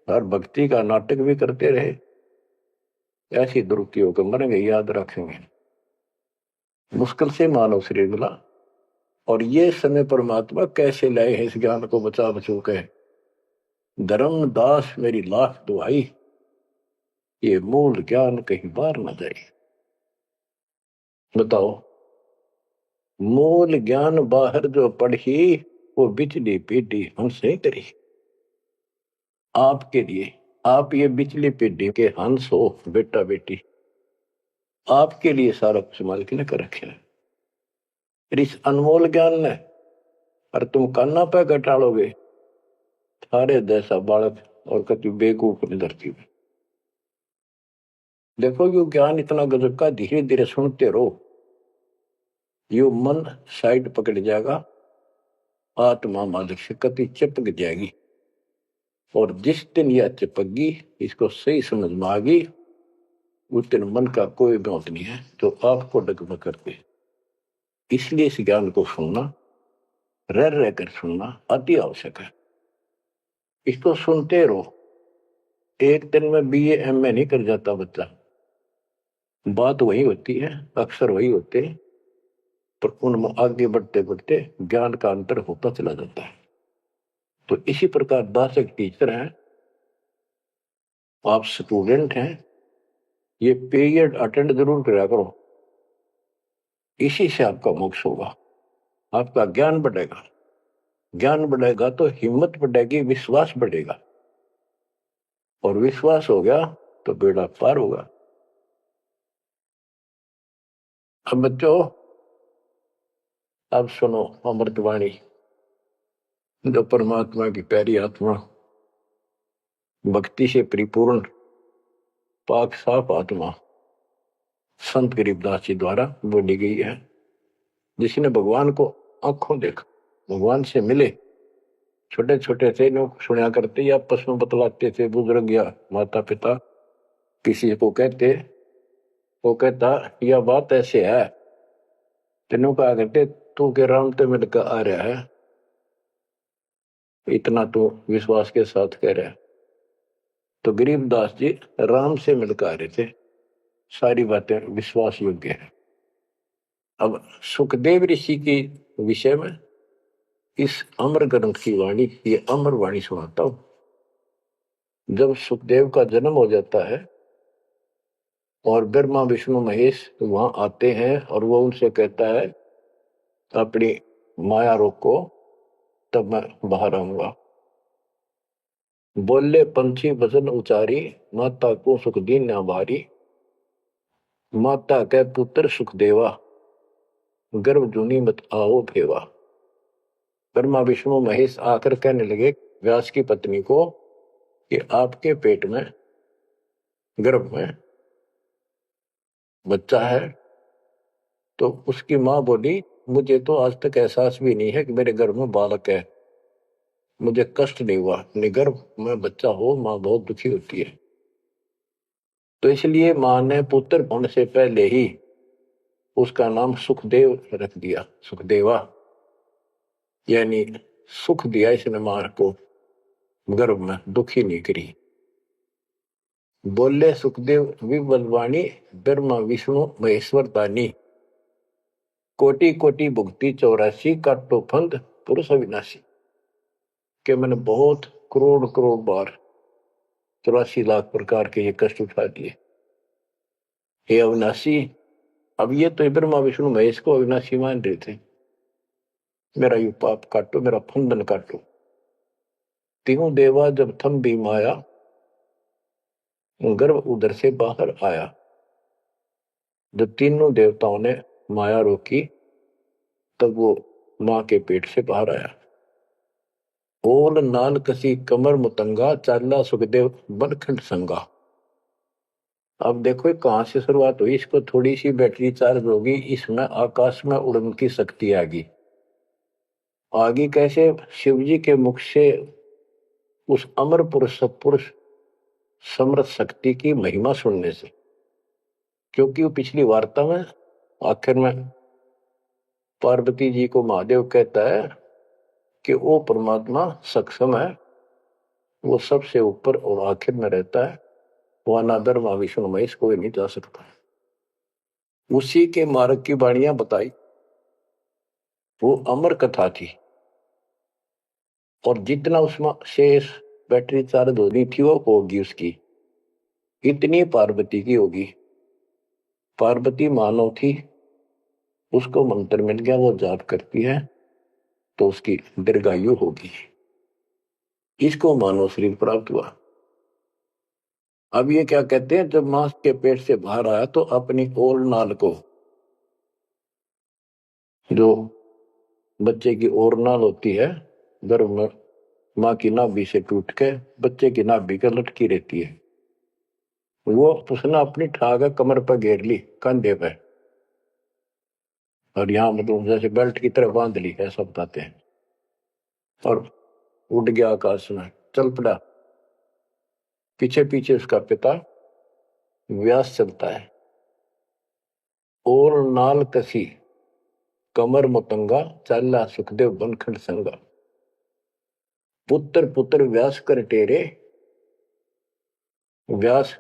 और भक्ति का नाटक भी करते रहे, ऐसी दुरुक्ति होकर मरेंगे, याद रखेंगे। मुश्किल से मानव शरीर मिला, और ये समय परमात्मा कैसे लाए हैं इस ज्ञान को बचा बचो के। धर्मदास मेरी लाख दुआई, ये मूल ज्ञान कहीं बार न जाए। बताओ, मूल ज्ञान बाहर जो पढ़ी, वो बिजली पीढ़ी हमसे करी। आपके लिए, आप ये बिजली पीढ़ी के हंस हो बेटा बेटी, आपके लिए सारा कुछ मालिक ने कर रखे है। इस अनमोल ज्ञान ने, और तुम कान्ना पे घटालोगे थारे जैसा बालक और कति बेवकूफ ने धरती में। देखो यो ज्ञान इतना गजब का, धीरे धीरे सुनते रहो, यो मन साइड पकड़ जाएगा, आत्मा मालिक से कति चिपक जाएगी। और जिस दिन यह चिपकी, इसको सही समझ में आ गई, उस दिन मन का कोई बात नहीं है तो आपको डगमग करते। इसलिए इस ज्ञान को सुनना, रह रह कर सुनना अति आवश्यक है। इसको सुनते रहो। एक दिन में BA MA नहीं कर जाता बच्चा, बात वही होती है, अक्सर वही होते हैं, पर उनमें आगे बढ़ते बढ़ते ज्ञान का अंतर होता चला जाता है। तो इसी प्रकार दास एक टीचर है, आप स्टूडेंट हैं, ये पीरियड अटेंड जरूर करा करो, इसी से आपका मोक्ष होगा, आपका ज्ञान बढ़ेगा। ज्ञान बढ़ेगा तो हिम्मत बढ़ेगी, विश्वास बढ़ेगा, और विश्वास हो गया तो बेड़ा पार होगा। अब बच्चों, अब सुनो अमृतवाणी, जो परमात्मा की प्यारी आत्मा, भक्ति से परिपूर्ण पाक साफ आत्मा संत गरीबदास जी द्वारा बोली गई है। जिसने भगवान को आंखों देखा, भगवान से मिले, छोटे छोटे थे, लोग सुना करते या आपस में बतलाते थे, बुजुर्ग या माता पिता किसी को कहते, वो कहता यह बात ऐसे है, तेनों कहा करते तू के राम तो मिलकर आ रहा है, इतना तो विश्वास के साथ कह रहा है। तो गरीबदास जी राम से मिलकर आ रहे थे, सारी बातें विश्वास योग्य है। अब सुखदेव ऋषि के विषय में इस अमर ग्रंथ की वाणी, ये अमर वाणी सुनाता हूं। जब सुखदेव का जन्म हो जाता है और ब्रह्मा विष्णु महेश वहां आते हैं और वो उनसे कहता है अपनी माया रोको, तब मैं बाहर आऊंगा। बोले पंछी वचन उचारी, माता को सुख दीन न भारी। माता के पुत्र सुख देवा, गर्भ जूनी मत आओ भेवा। ब्रह्मा विष्णु महेश आकर कहने लगे व्यास की पत्नी को कि आपके पेट में, गर्भ में बच्चा है। तो उसकी मां बोली मुझे तो आज तक एहसास भी नहीं है कि मेरे गर्भ में बालक है, मुझे कष्ट नहीं हुआ। गर्भ में बच्चा हो मां बहुत दुखी होती है। तो इसलिए मां ने पुत्र होने से पहले ही उसका नाम सुखदेव रख दिया, सुखदेवा, यानी सुख दिया इसने मां को, गर्भ में दुखी नहीं करी। बोले सुखदेव विबलवाणी, ब्रह्मा विष्णु महेश्वर दानी। कोटि कोटि भुक्ति 84, काटो फंद पुरुष अविनाशी। के मैंने बहुत करोड़ करोड़ बार 84 लाख प्रकार के ये कष्ट उठा दिए, हे अविनाशी। अब ये तो ब्रह्मा विष्णु महेश को अविनाशी मान रहे थे। मेरा यू पाप काटो, मेरा फंदन काटो। तीनों देवा जब थम भी माया, गर्भ उधर से बाहर आया। जब तीनों देवताओं ने माया रोकी तब वो मां के पेट से बाहर आया। ओल नाल कसी कमर मुतंगा, चाला सुखदेव बनखंड संगा। अब देखो कहां से शुरुआत हुई, इसको थोड़ी सी बैटरी चार्ज होगी, इसमें आकाश में उड़ने की शक्ति आगी। आगे कैसे? शिव जी के मुख से उस अमर पुरुष सत्पुरुष समर्थ शक्ति की महिमा सुनने से। क्योंकि वो पिछली वार्ता में आखिर में पार्वती जी को महादेव कहता है कि वो परमात्मा सक्षम है, वो सबसे ऊपर और आखिर में रहता है, वह ना ब्रह्मा विष्णु महेश कोई नहीं जा सकता। उसी के मार्ग की वाणियां बताई, वो अमर कथा थी। और जितना उसमें शेष बैटरी चार्ज होनी थी वो होगी उसकी, इतनी पार्वती की होगी। पार्वती मानव थी, उसको मंत्र मिल गया, वो जाप करती है तो उसकी दीर्घायु होगी। इसको मानव शरीर प्राप्त हुआ। अब ये क्या कहते हैं, जब मां के पेट से बाहर आया तो अपनी ओर नाल को, जो बच्चे की ओर नाल होती है गर्भ में, मां की नाभि से टूट के बच्चे की नाभि के लटकी रहती है, वो उसने अपनी ठाक कमर पर घेर ली, कंधे पे, और यहाँ मतलब जैसे बेल्ट की तरह बांध ली, ऐसा बताते हैं। और उड़ गया आकाश में, चल पड़ा। पीछे पीछे उसका पिता व्यास चलता है। और नाल कसी कमर मुतंगा, चाला सुखदेव बनखंड संगा। पुत्र पुत्र व्यास कर टेरे। व्यास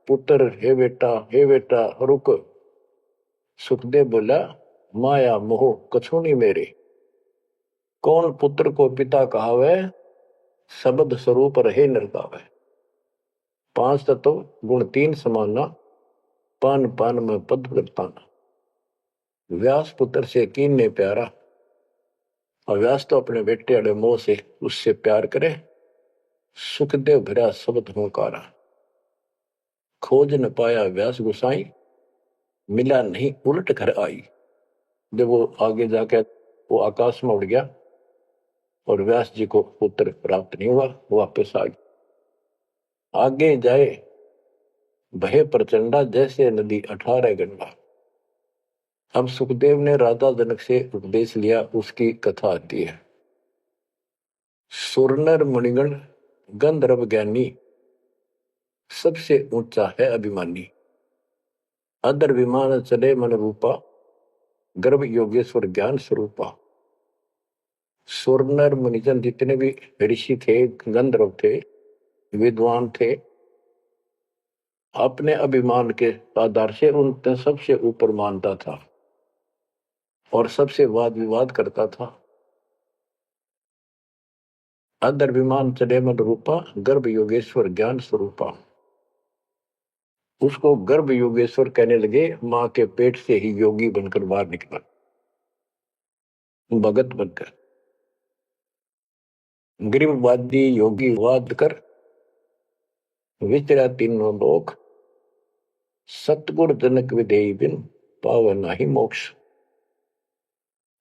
पुत्र, हे बेटा रुक। सुखदेव बोला माया मोह कछु नहीं मेरे। कौन पुत्र को पिता कहावे, शब्द स्वरूप रहे नरकावे। 5 तत्व गुण 3 समाना, पान पान में पद प्रताना। व्यास पुत्र से कीन ने प्यारा, और व्यास तो अपने बेटे अड़े मोह से उससे प्यार करे। सुखदेव भरा शब्द होकारा, खोज न पाया व्यास गुसाई। मिला नहीं उलट घर आई। जब वो आगे जाके वो आकाश में उड़ गया और व्यास जी को पुत्र प्राप्त नहीं हुआ, वापस आ गया। आगे जाए भय प्रचंडा, जैसे नदी 18 गंडा। अब सुखदेव ने राजा जनक से उपदेश लिया, उसकी कथा आती है। सुरनर मणिगण गंधर्व ज्ञानी, सबसे ऊंचा है अभिमानी। अदर विमान चले मन रूपा, गर्भ योगेश्वर ज्ञान स्वरूपा। सुरनर मुनिजन जितने भी ऋषि थे, गंधर्व थे, विद्वान थे, अपने अभिमान के आधार से उन सबसे ऊपर मानता था और सबसे वाद विवाद करता था। अदर विमान चले मन रूपा, गर्भ योगेश्वर ज्ञान स्वरूपा। उसको गर्भ योगेश्वर कहने लगे, मां के पेट से ही योगी बनकर बाहर निकला, भगत बनकर। गरीबवादी योगी वाद कर विचरा तीनों लोक, सतगुर जनक विदेही बिन पावे नाही मोक्ष।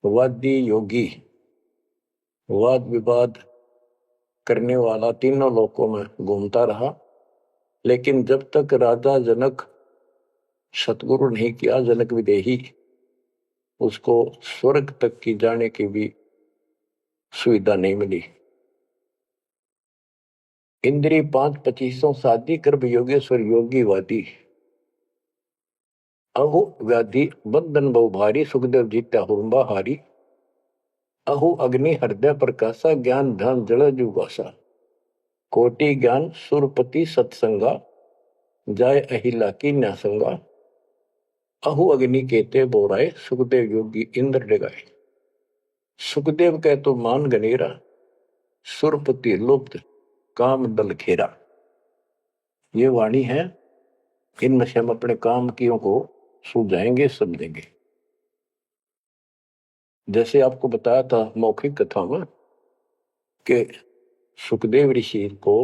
वादी योगी वाद विवाद करने वाला तीनों लोकों में घूमता रहा, लेकिन जब तक राजा जनक सतगुरु नहीं किया जनक विदेही, उसको स्वर्ग तक की जाने की भी सुविधा नहीं मिली। इंद्री 5-25 शादी गर्भ योगेश्वर योगी वादी, अहु व्याधि बंधन बहु भारी, सुखदेव जीत्या हुरंबा हारी। अहु अग्नि हृदय प्रकाशा, ज्ञान ध्यान जड़ जुगासा। कोटि ज्ञान सुरपति सत्संगा, जाय अहिला की न्यासंगा। अहु अग्नि केते बोराए, सुखदेव योगी इंद्र डगाए। सुखदेव कह तो मान गनेरा, सुरपति लुप्त काम दल घेरा। ये वाणी है, इनमें से हम अपने काम कियों को सुलझाएंगे, समझेंगे। जैसे आपको बताया था मौखिक कथा में कि सुखदेव ऋषि को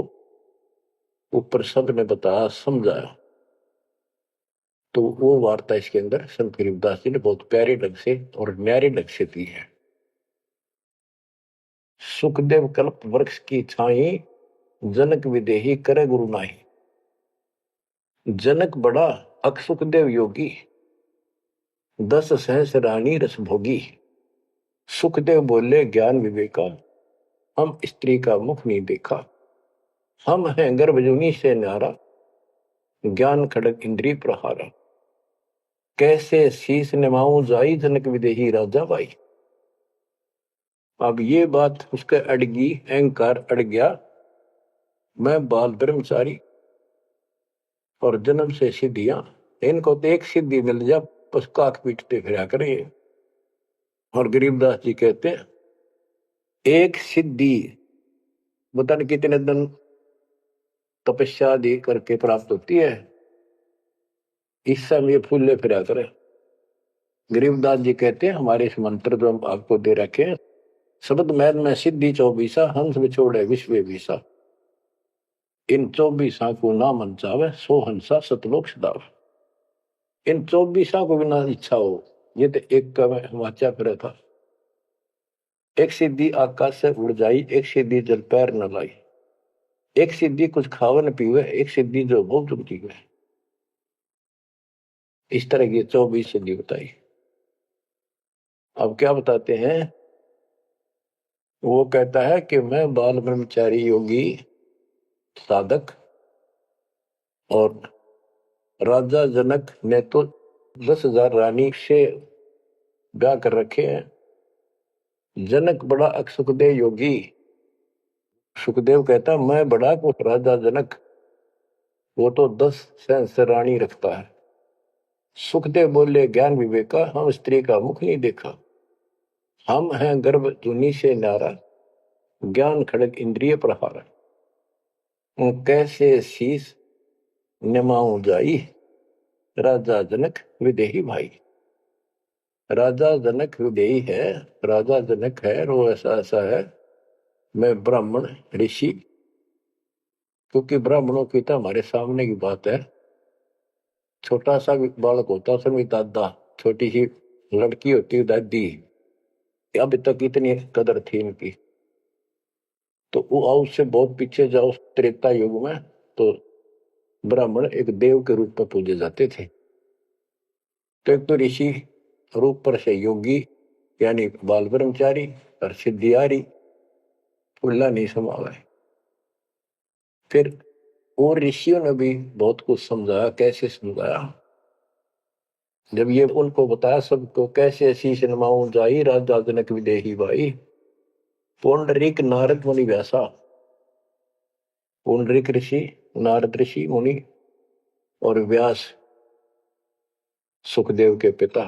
ऊपर सब ने बताया, समझाया, तो वो वार्ता इसके अंदर संत गरीबदास जी ने बहुत प्यारे ढंग से और न्यारे ढंग से दी है। सुखदेव कल्प वृक्ष की छाई, जनक विदेही करे गुरु नाही। जनक बड़ा अक सुखदेव योगी, 10 सहस रानी रस भोगी। सुखदेव बोले ज्ञान विवेका, हम स्त्री का मुख नहीं देखा। हम हैं गर्भजूनी से न्यारा, ज्ञान खड़ग इंद्री प्रहारा। कैसे शीस निमाऊं जाई, जनक विदेही राजा बाई। अब ये बात उसके अड़गी, अहंकार अड़ गया। मैं बाल ब्रह्मचारी और जन्म से सिद्धियां, इनको तो एक सिद्धि मिल जा बस काक पीटते फिरा करें। और गरीबदास जी कहते हैं, एक सिद्धि बता नहीं कितने दिन तपस्या आदि करके प्राप्त होती है, इस समय फूले फिरा करे। गरीबदास जी कहते हैं, हमारे इस मंत्र जो हम आपको दे रखे हैं, शब्द मैद में सिद्धि 24, हंस बिछोड़े विश्व विसा। इन 24 को ना मन चावे, सो हंसा सतलोक सदावे। इन 24 को बिना इच्छा हो, ये तो एक का वाचा फिर था। एक सिद्धि आकाश से उड़ जाई, एक सिद्धि जल पैर न लाई। एक सिद्धि कुछ खावे न पीवे, एक सिद्धि जो बहुत रुचि है। इस तरह की 24 सिद्धि बताई। अब क्या बताते हैं, वो कहता है कि मैं बाल ब्रह्मचारी योगी साधक, और राजा जनक ने तो 10,000 रानी से ब्याह कर रखे हैं। जनक बड़ा अक सुखदेव योगी। सुखदेव कहता मैं बड़ा को राजा जनक, वो तो 10 सहस्र रानी रखता है। सुखदेव बोले ज्ञान विवेका, हम स्त्री का मुख नहीं देखा। हम हैं गर्भ जूनी से नारा, ज्ञान खड़ग इंद्रिय प्रहारा। कैसे शीस निमाऊं जाई, राजा जनक विदेही भाई। राजा जनक विदेही है, राजा जनक है, वो ऐसा ऐसा है। मैं ब्राह्मण ऋषि, क्योंकि ब्राह्मणों की तो हमारे सामने की बात है। छोटा सा बालक होता, उसमें दादा, छोटी सी लड़की होती है दादी, अभी तक इतनी कदर थी इनकी। तो वो उससे बहुत पीछे जाओ, त्रेता युग में तो ब्राह्मण एक देव के रूप में पूजे जाते थे। तो एक तो ऋषि रूप पर से योगी यानी बाल ब्रह्मचारी, और सिद्धियारी फुल्ला नहीं समावा है। फिर और ऋषियों ने भी बहुत कुछ समझाया। कैसे समझाया, जब ये उनको बताया सबको, कैसे शीश नमाऊं जाई, राजा जनक विदेही भाई। पुंडरीक नारद मुनि व्यासा, पुंडरीक ऋषि, नारद ऋषि मुनि और व्यास सुखदेव के पिता,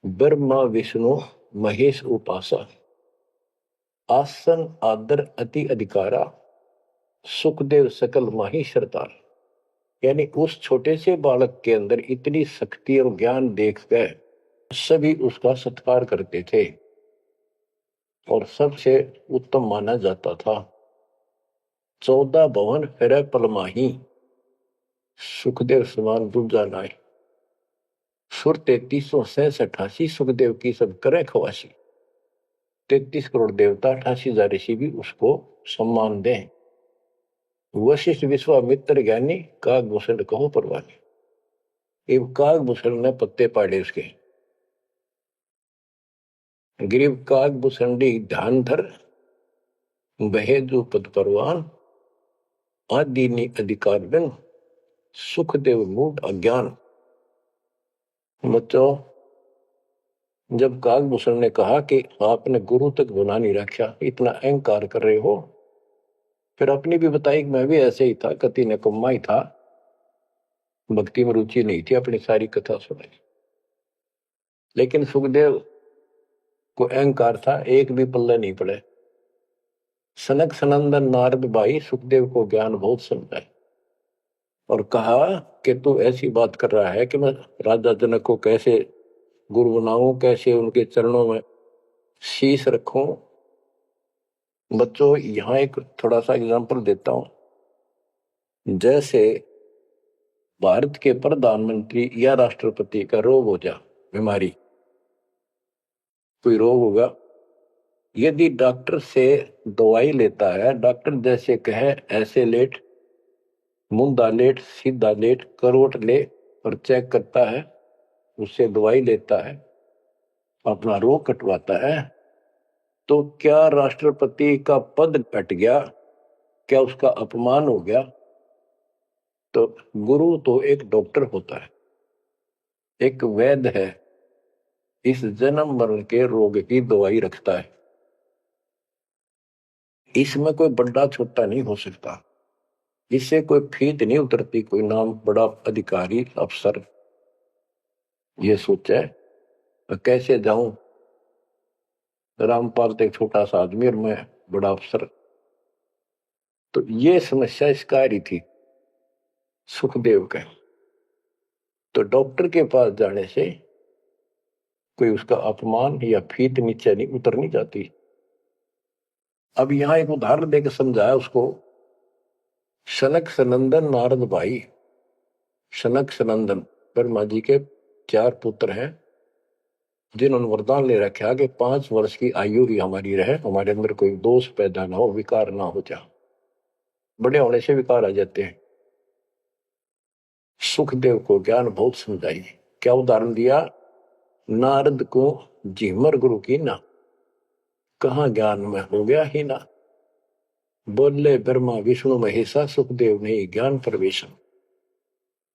ब्रह्मा विष्णु महेश उपासा। आसन आदर अति अधिकारा, सुखदेव सकल माही सरदार। यानी उस छोटे से बालक के अंदर इतनी शक्ति और ज्ञान देखकर सभी उसका सत्कार करते थे और सबसे उत्तम माना जाता था। 14 भवन फिरै पलमाही, सुखदेव समान दूजा नाई। सुर 3368 सुखदेव की सब करे खवासी। 33 करोड़ देवता 88,000 ऋषि भी उसको सम्मान दें। वशिष्ठ विश्वामित्र ज्ञानी कागभूषण कहो परवानी। इब कागभूषण ने पत्ते पाड़े उसके। ग्रीव कागभूषणी ध्यान धर, बहे जो पद परवान। आदि अधिकार बिन, सुखदेव मूड अज्ञान। बच्चों, जब कागभूषण ने कहा कि आपने गुरु तक गुना नहीं रखा, इतना अहंकार कर रहे हो, फिर अपनी भी बताई कि मैं भी ऐसे ही था, कति निकम्मा ही था, भक्ति में रुचि नहीं थी, अपनी सारी कथा सुनाई। लेकिन सुखदेव को अहंकार था, एक भी पल्ले नहीं पड़े। सनक सनंदन नारद भाई सुखदेव को ज्ञान बहुत समझाए और कहा कि तू ऐसी बात कर रहा है कि मैं राजा जनक को कैसे गुरु बनाऊं, कैसे उनके चरणों में शीश रखूं। बच्चों, यहां एक थोड़ा सा एग्जांपल देता हूं। जैसे भारत के प्रधानमंत्री या राष्ट्रपति का रोग हो जा, बीमारी, कोई रोग होगा, यदि डॉक्टर से दवाई लेता है, डॉक्टर जैसे कहे ऐसे लेट, मुंदा लेट, सीधा लेट, करवट ले और चेक करता है, उससे दवाई लेता है, अपना रोग कटवाता है, तो क्या राष्ट्रपति का पद कट गया? क्या उसका अपमान हो गया? तो गुरु तो एक डॉक्टर होता है, एक वैद्य है, इस जन्म मरण के रोग की दवाई रखता है। इसमें कोई बड़ा छोटा नहीं हो सकता, इससे कोई फीत नहीं उतरती। कोई नाम बड़ा अधिकारी अफसर ये सोचे कैसे जाऊं, रामपाल तो एक छोटा सा आदमी और मैं बड़ा अफसर। तो ये समस्या इसका आ रही थी सुखदेव के। तो डॉक्टर के पास जाने से कोई उसका अपमान या फीत नीचे नहीं उतरनी जाती। अब यहां एक उदाहरण देकर समझाया उसको। सनक सनंदन नारद भाई, सनक सनंदन ब्रह्मा जी के 4 पुत्र हैं, जिन्होंने वरदान ले रखा कि 5 वर्ष की आयु ही हमारी रहे, हमारे अंदर कोई दोष पैदा ना हो, विकार ना हो जा। बड़े होने से विकार आ जाते हैं। सुखदेव को ज्ञान बहुत समझाई। क्या उदाहरण दिया? नारद को झिमर गुरु की ना, कहां ज्ञान में हो गया ही ना। बोले ब्रह्मा विष्णु महेशा, सुखदेव ने ज्ञान प्रवेशन।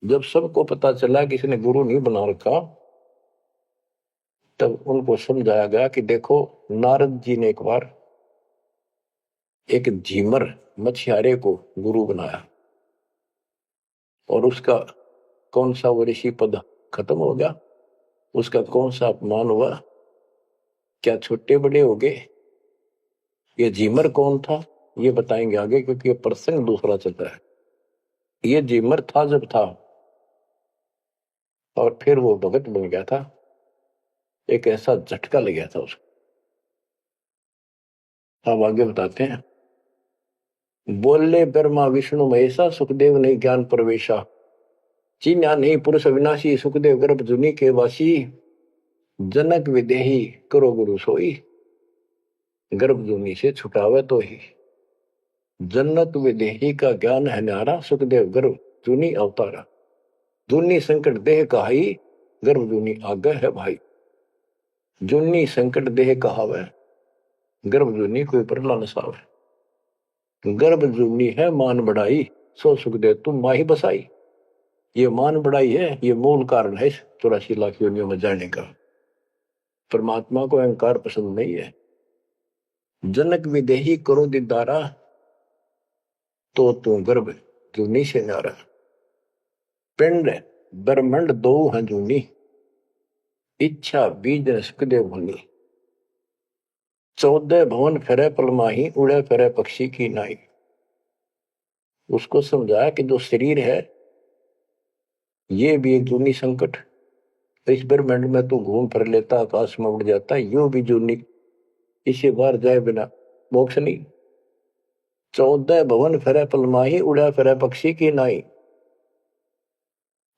जब सबको पता चला कि इसने गुरु नहीं बना रखा, तब उनको समझाया गया कि देखो, नारद जी ने एक बार एक झीमर मछियारे को गुरु बनाया और उसका कौन सा वो ऋषि पद खत्म हो गया, उसका कौन सा अपमान हुआ, क्या छोटे बड़े हो गए। ये झीमर कौन था ये बताएंगे आगे, क्योंकि ये प्रसंग दूसरा चल रहा है। ये झीमर था जब था और फिर वो भगत बन गया था, एक ऐसा झटका लग गया था उसको। अब आगे बताते हैं। बोले ब्रह्मा विष्णु महेशा, सुखदेव ने ज्ञान प्रवेशा। चीन्या नहीं पुरुष अविनाशी, सुखदेव गर्भ जुनी के वासी। जनक विदेही करो गुरु सोई, गर्भ जूनी से छुटावे तो ही। जन्नत विदेही का ज्ञान है न्यारा, सुखदेव गर्भ जूनी अवतारा। जूनी संकट देह कहाई, गर्भ जूनी आगे है भाई। जूनी संकट देह कहावे, गर्भ जूनी कोई परला न सावे। गर्भ जूनी है मान बढ़ाई, सो सुखदेव तुम माही बसाई। ये मान बढ़ाई है, ये मूल कारण है 84 लाख योनियों में जाने का। परमात्मा को अहंकार पसंद नहीं है। जनक विदेही करो दीदारा, तो तू गर्भ जूनी से नारा। पिंड ब्रह्मंड दो हैं जूनी, इच्छा बीज न सुखदेव भूनी। 14 भवन फिरे पलमाही, उड़े फिरे पक्षी की नाई। उसको समझाया कि जो शरीर है ये भी एक जूनी संकट। इस ब्रह्मांड में तो घूम फिर लेता, आकाश में उड़ जाता, यो भी जूनी, इसे बाहर जाए बिना मोक्ष नहीं। 14 भवन फिरे पलमाही, उड़ा फिरे पक्षी की नाई।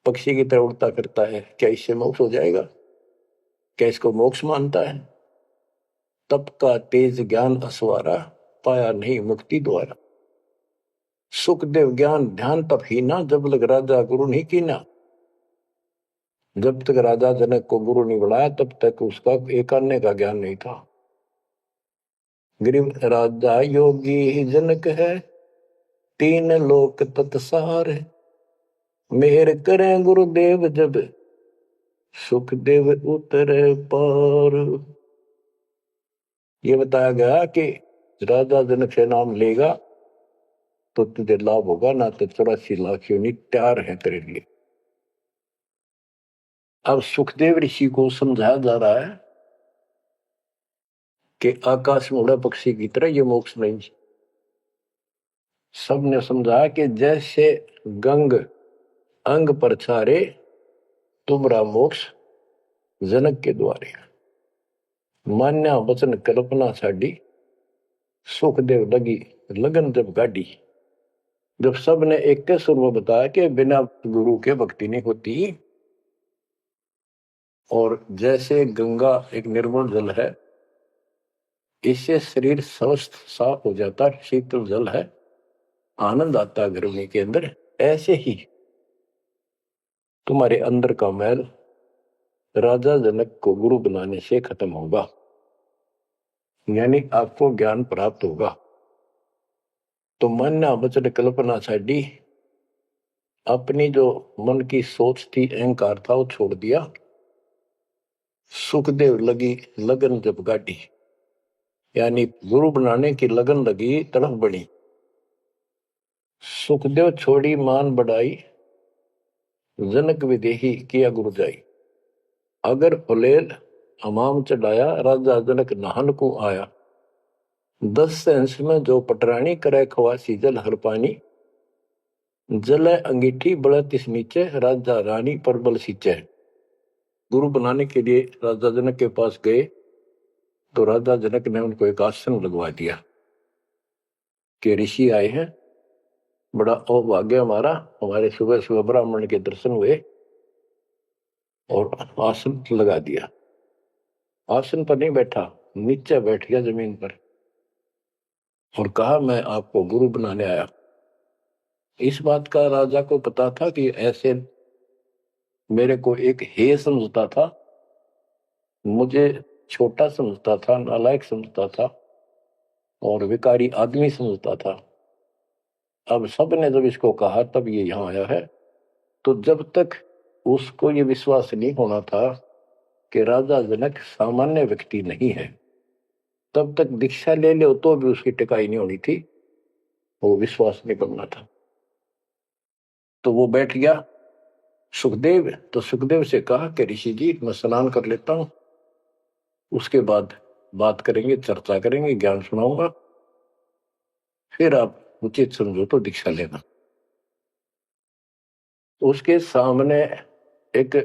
पक्षी की तरह उड़ता फिरता है, क्या इससे मोक्ष हो जाएगा? क्या इसको मोक्ष मानता है? तप का तेज ज्ञान असवारा, पाया नहीं मुक्ति द्वारा। सुखदेव ज्ञान ध्यान तप ही ना, जब लग राजा गुरु नहीं कीना। जब तक राजा जनक को गुरु नहीं बनाया तब तक उसका एक अन्य का ज्ञान नहीं था। गरीब राजा योगी जनक है, तीन लोक तत्सार है। मेहर करें गुरुदेव जब, सुखदेव उतरे पार। ये बताया गया कि राजा जनक से नाम लेगा तो तुझे लाभ होगा, ना तो 84 लाख योनि तैयार है तेरे लिए। अब सुखदेव ऋषि को समझाया जा रहा है कि आकाश में उड़ा पक्षी की तरह ये मोक्ष नहीं। सबने समझा कि जैसे गंग अंग पर छारे, तुमरा मोक्ष जनक के द्वारे। मान्या वचन कल्पना साडी, सुखदेव लगी लगन जब गाड़ी। जब सब ने एक के सुर में बताया कि बिना गुरु के भक्ति नहीं होती, और जैसे गंगा एक निर्मल जल है, इससे शरीर स्वस्थ साफ हो जाता, शीतल जल है, आनंद आता गर्मी के अंदर, ऐसे ही तुम्हारे अंदर का मैल राजा जनक को गुरु बनाने से खत्म होगा, यानी आपको ज्ञान प्राप्त होगा। तो मान्या वचन कल्पना साडी, अपनी जो मन की सोच थी, अहंकार था, वो छोड़ दिया। सुखदेव लगी लगन जब गाड़ी, यानी गुरु बनाने की लगन लगी, तड़फ बनी। सुखदेव छोड़ी मान बढ़ाई, जनक विदेही किया गुरु जाई। अगर फुलेल हमाम चढ़ाया, राजा जनक नाहन को आया। 10 अंश में जो पटरानी करे खवासी जल हर पानी। जल अंगीठी बड़ा तिस नीचे, राजा रानी पर बल सींचे। गुरु बनाने के लिए राजा जनक के पास गए तो राजा जनक ने उनको एक आसन लगवा दिया कि ऋषि आए हैं, बड़ा अभाग्य हमारा, हमारे सुबह सुबह ब्राह्मण के दर्शन हुए, और आसन लगा दिया। आसन पर नहीं बैठा, नीचे बैठ गया जमीन पर, और कहा मैं आपको गुरु बनाने आया। इस बात का राजा को पता था कि ऐसे मेरे को एक हे समझता था, मुझे छोटा समझता था, नालायक समझता था, और विकारी आदमी समझता था। अब सबने जब इसको कहा तब ये यहां आया है। तो जब तक उसको ये विश्वास नहीं होना था कि राजा जनक सामान्य व्यक्ति नहीं है, तब तक दीक्षा ले लो तो भी उसकी टिकाई नहीं होनी थी, वो विश्वास नहीं बनना था। तो वो बैठ गया सुखदेव। तो सुखदेव से कहा कि ऋषि जी मैं स्नान कर लेता हूं, उसके बाद बात करेंगे, चर्चा करेंगे, ज्ञान सुनाऊंगा, फिर आप उचित समझो तो दीक्षा लेना। उसके सामने एक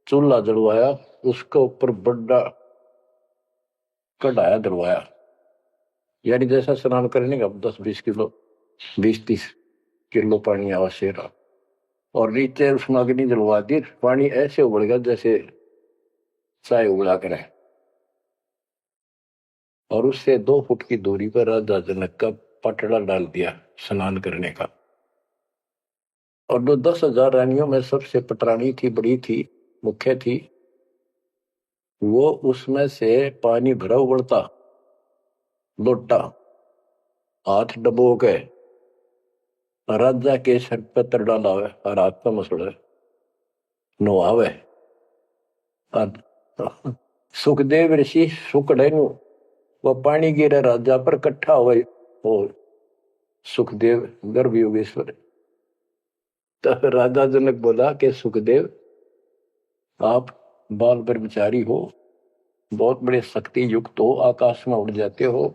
चूल्हा जलवाया, उसके ऊपर बड़ा कढ़ाया डलवाया, यानी जैसा स्नान करने का 10-20 किलो 20-30 किलो पानी आवश्यक रहा, और नीचे उसमें अग्नि जलवा दी। पानी ऐसे उबलेगा जैसे चाय उबला कर है, और उससे 2 फुट की दूरी पर राजा जनक का पटड़ा डाल दिया स्नान करने का। और जो 10,000 रानियों में सबसे पटरानी थी, बड़ी थी, मुख्य थी, वो उसमें से पानी भरा उबलता लोटा हाथ डबो के राजा के सर पर तर डालावे और हाथ पे मसड़े नोआवे। सुखदेव ऋषि सुकड़े नु वह पानी गिरे राजा पर कट्ठा हुए, और सुखदेव गर्भ योगेश्वर। तो राजा जनक बोला कि सुखदेव आप बाल ब्रह्मचारी हो, बहुत बड़े शक्ति युक्त हो, आकाश में उड़ जाते हो,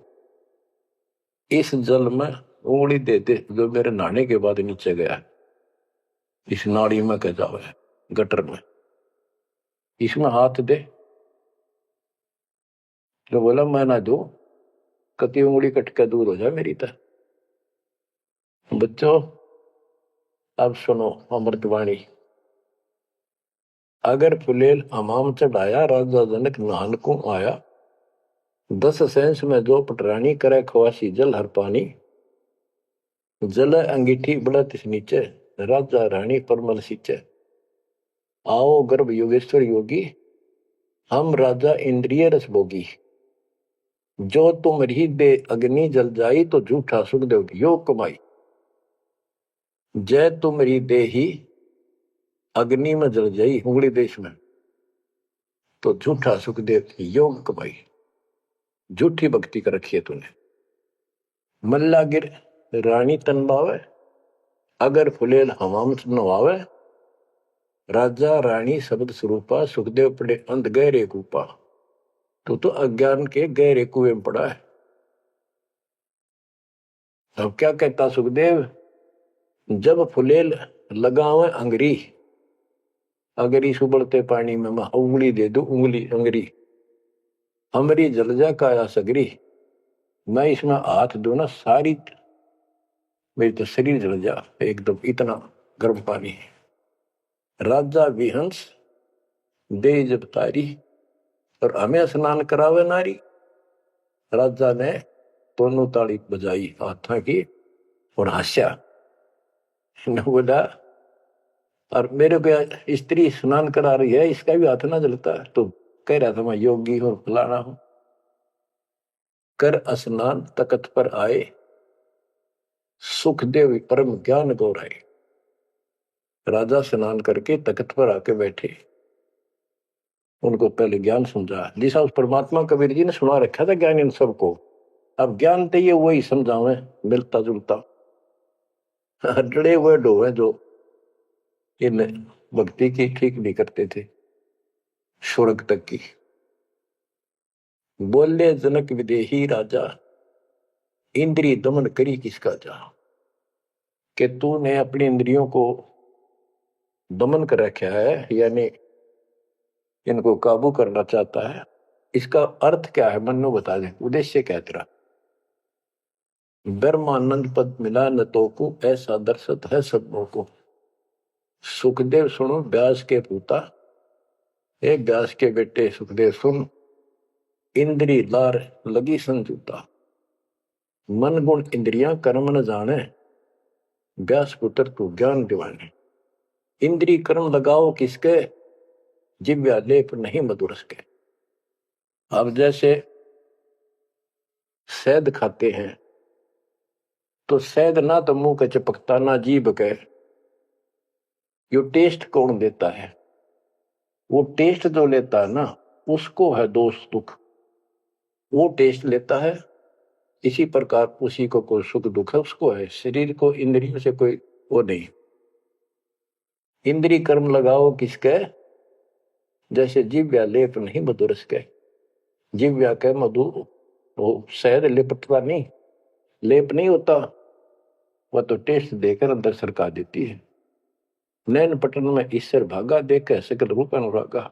इस जल में उंगली देते जो मेरे नहाने के बाद नीचे गया, इस नाड़ी में कह जावे गटर में, इसमें हाथ दे। तो बोला मैं ना दू, कति उंगली कट के दूर हो जाए मेरी तरह। बच्चों अब सुनो अमृतवाणी। अगर फुलेल हमाम चढ़ाया, राजा जनक नहान को आया। 10 सेंस में जो पटरानी करे खवासी जल हर पानी। जल अंगीठी बढ़त नीचे, राजा रानी परमल सींचे। आओ गर्भ योगेश्वर योगी, हम राजा इंद्रिय रस भोगी। जो तुम रही दे अग्नि जल जाई, तो झूठा सुखदेव योग कमाई। जय तुम री दे ही अग्नि में जल जाई, उंगली देश में, तो झूठा सुखदेव योग कमाई। झूठी भक्ति कर रखी है तूने। मल्ला गिर रानी तन बावे, अगर फुलेल हमाम नवावे। राजा रानी शब्द स्वरूपा, सुखदेव पड़े अंध गहरे कूपा। तो अज्ञान के गहरे कुएं में पड़ा है। अब क्या कहता सुखदेव, जब फुलेल लगावे अंगरी, अगरी सुबड़ते पानी में मैं उंगली दे दू, उंगली अंगरी हमरी जल जा काया सगरी। मैं इसमें हाथ दू ना, सारी मेरी तो शरीर जल जा एकदम, इतना गर्म पानी है। राजा विहंस दे जब तारी, और हमें स्नान करावे नारी। राजा ने दोनों ताली बजाई हाथा की और हंसा। बोला और मेरे को स्त्री स्नान करा रही है, इसका भी हाथ ना जलता है। तो कह रहा था मैं योगी हूं, फलाना हूं। कर स्नान तकत पर आए, सुखदेव परम ज्ञान गौराए। राजा स्नान करके तकत पर आके बैठे, उनको पहले ज्ञान समझा। जिसा उस परमात्मा कबीर जी ने सुना रखा था ज्ञान इन सबको। अब ज्ञान तो ये वही समझावे, मिलता जुलता। डरे हुए डोवे जो इन भक्ति की ठीक नहीं करते थे स्वर्ग तक की। बोले जनक विदेही राजा, इंद्रिय दमन करी किसका जा। कि तूने अपनी इंद्रियों को दमन कर रखा है, यानी इनको काबू करना चाहता है। इसका अर्थ क्या है मन्नू बता दे, उद्देश्य क्या तेरा। ब्रह्मानंद पद मिला न तो को, ऐसा दर्शत है सबों को। सुखदेव सुनो व्यास के पूता, एक व्यास के बेटे सुखदेव सुन। इंद्री लार लगी संजूता, मन गुण इंद्रियां कर्म न जाने। व्यास पुत्र तू ज्ञान दिवाने। इंद्री कर्म लगाओ किसके, जिव्या लेप नहीं मधुरस के। अब जैसे शहद खाते हैं, तो शहद ना तो मुंह के चिपकता ना जीभ के। यो टेस्ट कौन देता है, वो टेस्ट जो लेता है ना, उसको है दोष दुख। वो टेस्ट लेता है, इसी प्रकार उसी को कोई सुख दुख है, उसको है। शरीर को इंद्रियों से कोई वो नहीं। इंद्री कर्म लगाओ किसके, जैसे जिव्या लेप नहीं मधुरस के। जिव्या के मधु वो शहद लिपटता नहीं, लेप नहीं होता, वह तो टेस्ट देकर अंदर सरका देती है। नैन पटन में ईश्वर भागा, देखे सकल रूप अनुरागा।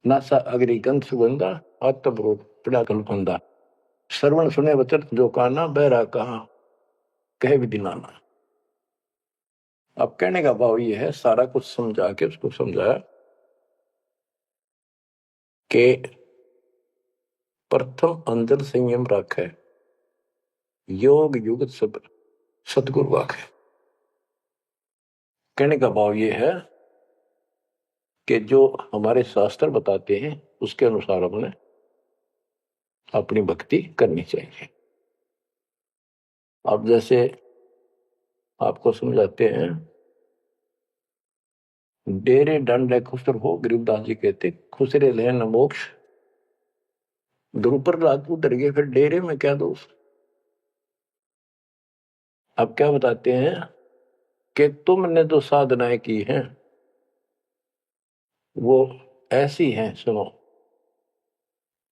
नासा अग्नि गंध सुगंधा, आत्मरूप पड़ा कल्पंदा। श्रवण सुने वचन जो काना, बहरा कहा कहे विधि नाना। अब कहने का भाव ये है, सारा कुछ समझा के उसको समझाया कि प्रथम अंदर संयम रखे, योग युगत सब सतगुरु वाखे। कहने का भाव ये है कि जो हमारे शास्त्र बताते हैं उसके अनुसार हमने अपनी भक्ति करनी चाहिए। अब जैसे आपको समझाते हैं, डेरे दंड खुसर हो, गरीबदास जी कहते खुसरे ले न मोक्ष। ध्रुव रात उतर गए, फिर डेरे में क्या दोष। अब क्या बताते हैं कि तुमने जो साधनाएं की हैं वो ऐसी हैं, सुनो,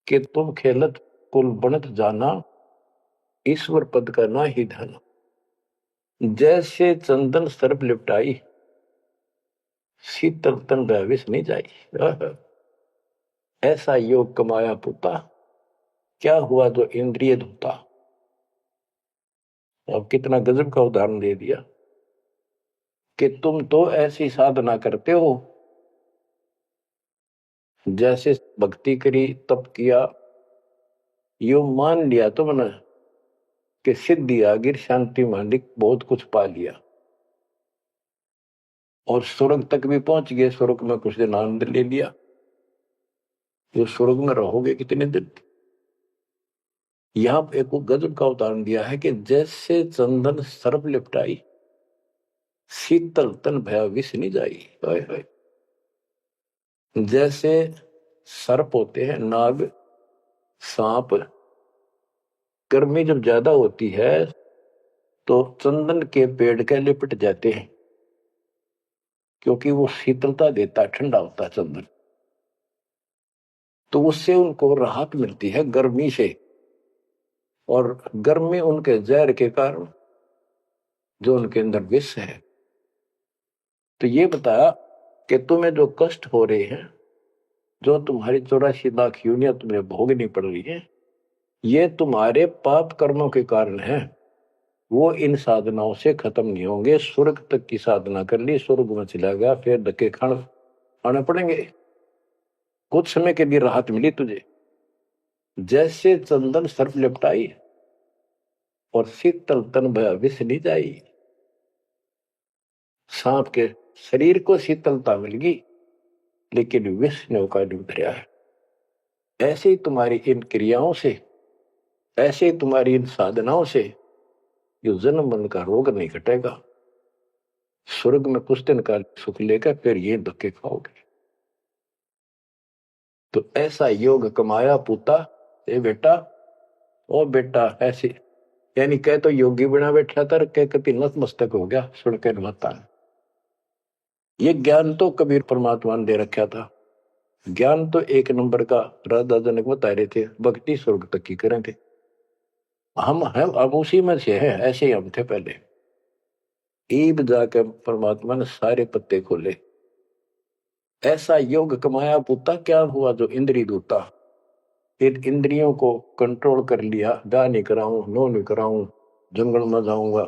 कि तुम खेलत कुल बनत जाना, ईश्वर पद का ना ही धन। जैसे चंदन सर्प लिपटाई, शीतल तन विष नहीं जाई। ऐसा योग कमाया पुता, क्या हुआ जो इंद्रिय धोता। अब कितना गजब का उदाहरण दे दिया कि तुम तो ऐसी साधना करते हो, जैसे भक्ति करी, तप किया, यो मान लिया तुमने कि सिद्धि आ गई, शांति मालिक, बहुत कुछ पा लिया और स्वर्ग तक भी पहुंच गए। स्वर्ग में कुछ दिन आनंद ले लिया। जो स्वर्ग में रहोगे कितने दिन। यहां एक गजब का उदाहरण दिया है कि जैसे चंदन सर्प लिपटाई, शीतल तन भया विष नहीं जाई। हाय हाय। जैसे सर्प होते हैं, नाग, सांप, गर्मी जब ज्यादा होती है तो चंदन के पेड़ के लिपट जाते हैं, क्योंकि वो शीतलता देता है, ठंडा होता है चंदन, तो उससे उनको राहत मिलती है गर्मी से। और गर्मी उनके जहर के कारण जो उनके अंदर विष है। तो ये बताया कि तुम्हें जो कष्ट हो रहे हैं, जो तुम्हारी 84 लाख यूनियां तुम्हें भोगनी पड़ रही है, ये तुम्हारे पाप कर्मों के कारण है। वो इन साधनाओं से खत्म नहीं होंगे। स्वर्ग तक की साधना कर ली, स्वर्ग में चला गया, फिर धक्के खाने पड़ेंगे। कुछ समय के लिए राहत मिली तुझे, जैसे चंदन सर्प लिपटाई और शीतल तन भया विष नहीं जाई। सांप के शरीर को शीतलता मिल गई, लेकिन विष ने उका उतरा है। ऐसे ही तुम्हारी इन क्रियाओं से, ऐसे ही तुम्हारी इन साधनाओं से जो जन्म मन का रोग नहीं घटेगा। स्वर्ग में कुछ दिन का सुख लेकर फिर ये धक्के खाओगे। तो ऐसा योग कमाया पूता, ए बेटा, ओ बेटा, ऐसे यानी कह तो योगी बना बैठा था, कह कति नतमस्तक हो गया सुन के मता। ये ज्ञान तो कबीर परमात्मा ने दे रखा था। ज्ञान तो एक नंबर का राधा जनक बता रहे थे, भक्ति स्वर्ग तक की करें थे। हम हैं, अब उसी में से हैं, ऐसे ही हम थे पहले। ईब जाकर परमात्मा ने सारे पत्ते खोले। ऐसा योग कमाया पुता, क्या हुआ जो इंद्री दूता। फिर इंद्रियों को कंट्रोल कर लिया, गा नहीं कराऊं, नो नहीं कराऊं, जंगल में जाऊंगा,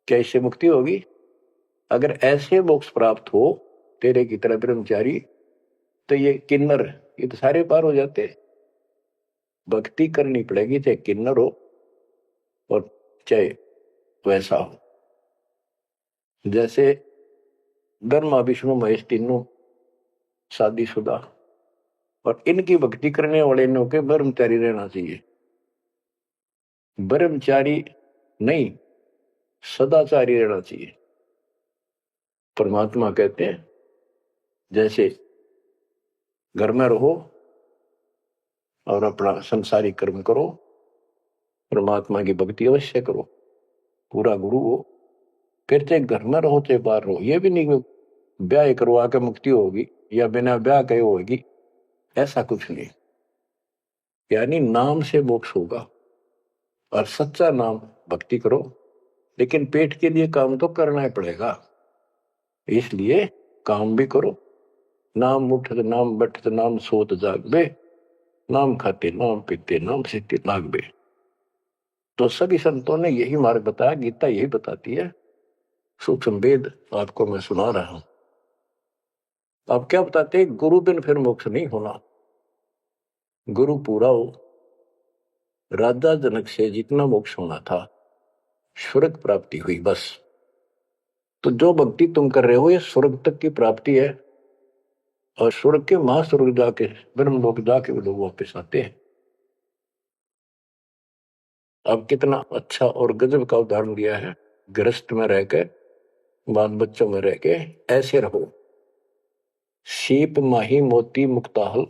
क्या इससे मुक्ति होगी। अगर ऐसे मोक्ष प्राप्त हो तेरे की तरह ब्रह्मचारी, तो ये किन्नर, ये तो सारे पार हो जाते। भक्ति करनी पड़ेगी, चाहे किन्नर हो और चाहे वैसा हो। जैसे ब्रह्मा विष्णु महेश तीनों शादीशुदा, और इनकी भक्ति करने वाले इनों के ब्रह्मचारी रहना चाहिए। ब्रह्मचारी नहीं, सदाचारी रहना चाहिए। परमात्मा कहते हैं जैसे घर में रहो और अपना संसारी कर्म करो, परमात्मा की भक्ति अवश्य करो, पूरा गुरु हो। फिर चाहे घर में रहो चाहे बाहर रहो। ये भी नहीं ब्याह करवा के मुक्ति होगी या बिना ब्याह के होगी, ऐसा कुछ नहीं। यानी नाम से मोक्ष होगा, और सच्चा नाम भक्ति करो, लेकिन पेट के लिए काम तो करना ही पड़ेगा। इसलिए काम भी करो। नाम उठत नाम बैठत नाम सोत जागबे, नाम खाते नाम पीते नाम सीते लागबे। तो सभी संतों ने यही मार्ग बताया, गीता यही बताती है। सूक्ष्म वेद आपको मैं सुना रहा हूं। आप क्या बताते हैं, गुरु बिन फिर मोक्ष नहीं होना। गुरु पूरा हो, राजा जनक से जितना मोक्ष होना था, स्वर्ग प्राप्ति हुई बस। तो जो भक्ति तुम कर रहे हो, ये स्वर्ग तक की प्राप्ति है। और स्वर्ग के महास्वर्ग जाके, ब्रह्मलोक जाके वो लोग वापिस आते हैं। अब कितना अच्छा और गजब का उदाहरण दिया है। गृहस्थ में रहकर, बाल बच्चों में रह के ऐसे रहो। सीप माही मोती मुक्ताहल,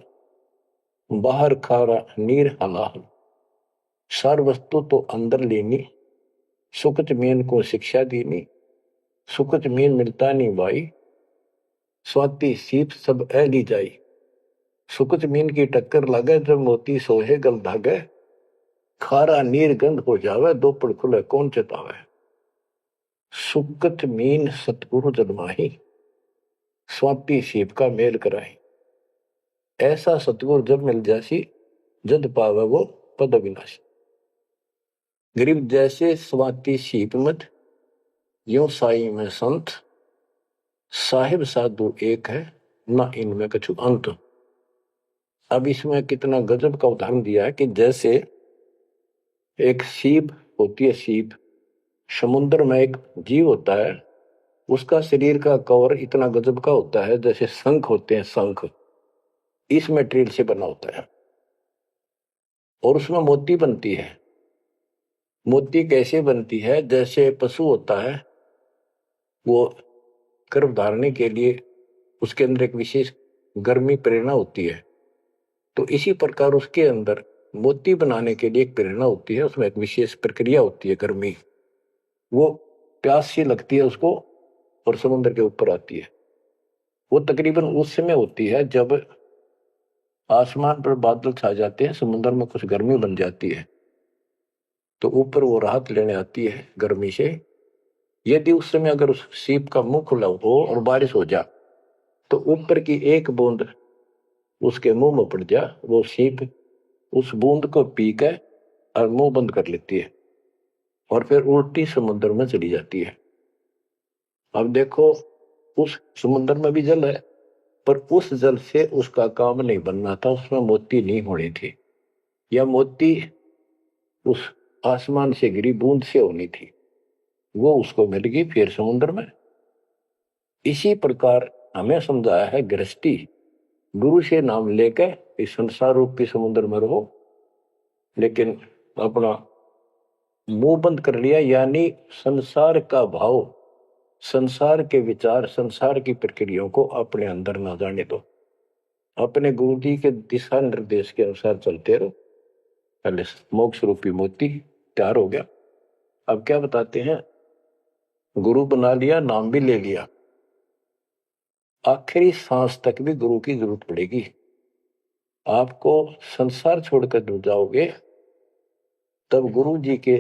बाहर खारा नीर हलाहल। सार वस्तु तो अंदर लेनी, सुख जमीन को शिक्षा दीनी। सुख जमीन मिलता नहीं भाई, स्वाति सीप सब ऐली जाई। सुख जमीन की टक्कर लगे, जब मोती सोहे गल धागे। खारा नीर गंध हो जावे, दो पड़ खुले कौन चेतावे। सुकत मीन सतगुरु जन्माही, स्वाति सीप का मेल कराई। ऐसा सतगुरु जब मिल जासी, जद पावे वो पद अविनाशी। गरीब जैसे स्वाति सीप मत, यो साई में संत, साहिब साधु एक है, ना इनमें कछु अंत। अब इसमें कितना गजब का उदाहरण दिया है कि जैसे एक सीप होती है, सीप समुद्र में एक जीव होता है, उसका शरीर का कवर इतना गजब का होता है जैसे शंख होते हैं, शंख इस मटेरियल से बना होता है, और उसमें मोती बनती है। मोती कैसे बनती है? जैसे पशु होता है, वो गर्भ धारने के लिए उसके अंदर एक विशेष गर्मी प्रेरणा होती है, तो इसी प्रकार उसके अंदर मोती बनाने के लिए एक प्रेरणा होती है, उसमें एक विशेष प्रक्रिया होती है, गर्मी, वो प्यास सी लगती है उसको और समुद्र के ऊपर आती है। वो तकरीबन उस समय होती है जब आसमान पर बादल छा जाते हैं, समुद्र में कुछ गर्मी बन जाती है, तो ऊपर वो राहत लेने आती है गर्मी से। यदि उस समय अगर उस सीप का मुंह खुला हो और बारिश हो जा, तो ऊपर की एक बूंद उसके मुंह में पड़ जा, वो सीप उस बूंद को पी के और मुंह बंद कर लेती है और फिर उल्टी समुद्र में चली जाती है। अब देखो, उस समुद्र में भी जल है, पर उस जल से उसका काम नहीं बनना था, उसमें मोती नहीं होनी थी, या मोती उस आसमान से गिरी बूंद से होनी थी, वो उसको मिल गई फिर समुद्र में। इसी प्रकार हमें समझाया है गृहस्थी, गुरु से नाम लेकर इस संसार रूपी समुद्र में रहो, लेकिन अपना मुंह बंद कर लिया, यानी संसार का भाव, संसार के विचार, संसार की प्रक्रियाओं को अपने अंदर ना जाने दो, अपने गुरु जी के दिशा निर्देश के अनुसार चलते रहो। पहले मोक्ष रूपी मोती तैयार हो गया। अब क्या बताते हैं, गुरु बना लिया, नाम भी ले लिया, आखिरी सांस तक भी गुरु की जरूरत पड़ेगी। आपको संसार छोड़कर जब जाओगे, तब गुरु जी के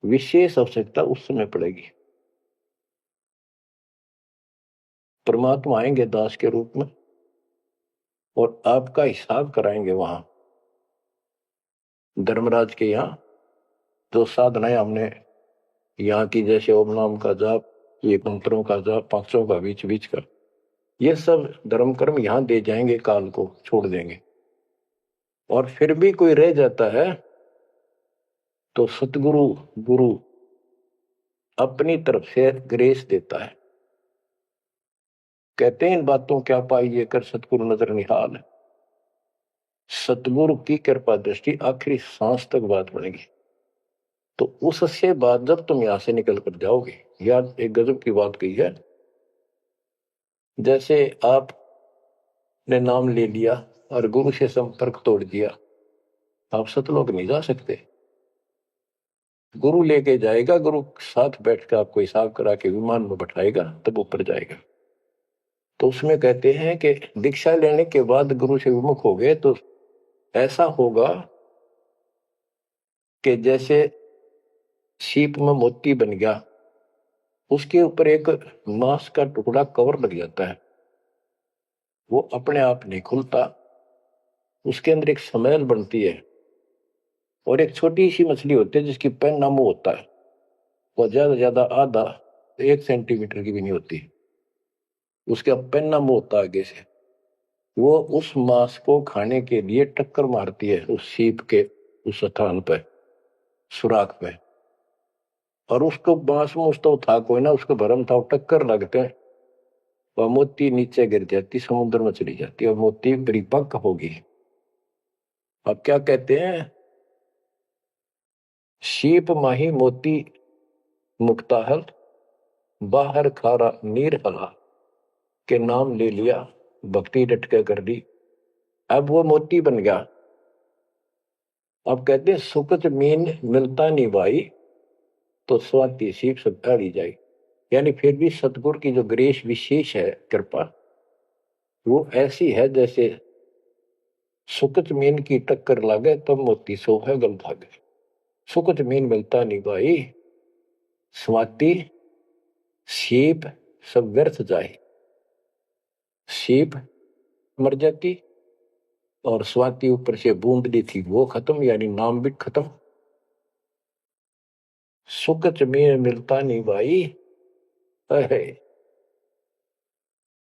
विशेष आवश्यकता उस समय पड़ेगी। परमात्मा आएंगे दास के रूप में और आपका हिसाब कराएंगे वहां धर्मराज के यहाँ। जो साधनाएं हमने यहाँ की, जैसे ओम नाम का जाप, ये मंत्रों का जाप, पांचों का बीच बीच का, ये सब धर्म कर्म यहाँ दे जाएंगे, काल को छोड़ देंगे। और फिर भी कोई रह जाता है तो सतगुरु गुरु अपनी तरफ से ग्रेस देता है। कहते हैं इन बातों क्या पाइए कर सतगुरु नजर निहाल है। सतगुरु की कृपा दृष्टि आखिरी सांस तक बात बनेगी। तो उससे बाद जब तुम यहां से निकल कर जाओगे, यार एक गजब की बात कही है, जैसे आपने नाम ले लिया और गुरु से संपर्क तोड़ दिया, आप सतलोक नहीं जा सकते। गुरु लेके जाएगा, गुरु साथ बैठ कर आपको हिसाब करा के विमान में बैठाएगा, तब ऊपर जाएगा। तो उसमें कहते हैं कि दीक्षा लेने के बाद गुरु से विमुख हो गए तो ऐसा होगा कि जैसे सीप में मोती बन गया, उसके ऊपर एक मांस का टुकड़ा कवर लग जाता है, वो अपने आप नहीं खुलता, उसके अंदर एक स्मेल बनती है। और एक छोटी सी मछली होती है जिसकी पैन मुंह होता है, वो ज्यादा ज्यादा आधा 1 सेंटीमीटर की भी नहीं होती, उसका पैन मुंह होता है आगे से, वो उस मांस को खाने के लिए टक्कर मारती है उस सीप के उस स्थान पर, सुराख पे, और उसको बांस में तो था कोई ना, उसको भरम था, टक्कर लगते हैं, वह मोती नीचे गिर जाती, समुद्र में चली जाती और मोती परिपक्व होगी। अब क्या कहते हैं, सीप माही मोती मुक्ता हल, बाहर खारा नीर हला, के नाम ले लिया, भक्ति डटके कर दी, अब वो मोती बन गया। अब कहते हैं सुकच मीन मिलता नहीं भाई, तो स्वाति सीप सब ली जाए। यानी फिर भी सतगुरु की जो ग्रेस विशेष है, कृपा, वो ऐसी है जैसे सुकच मीन की टक्कर लागे तब मोती सो है गल भागे। सुकच मीन मिलता नहीं भाई, स्वाति सीप सब व्यर्थ जाए। सीप मर जाती और स्वाति ऊपर से बूंदली थी वो खत्म, यानी नाम भी खत्म। सुकच में मिलता नहीं भाई। अरे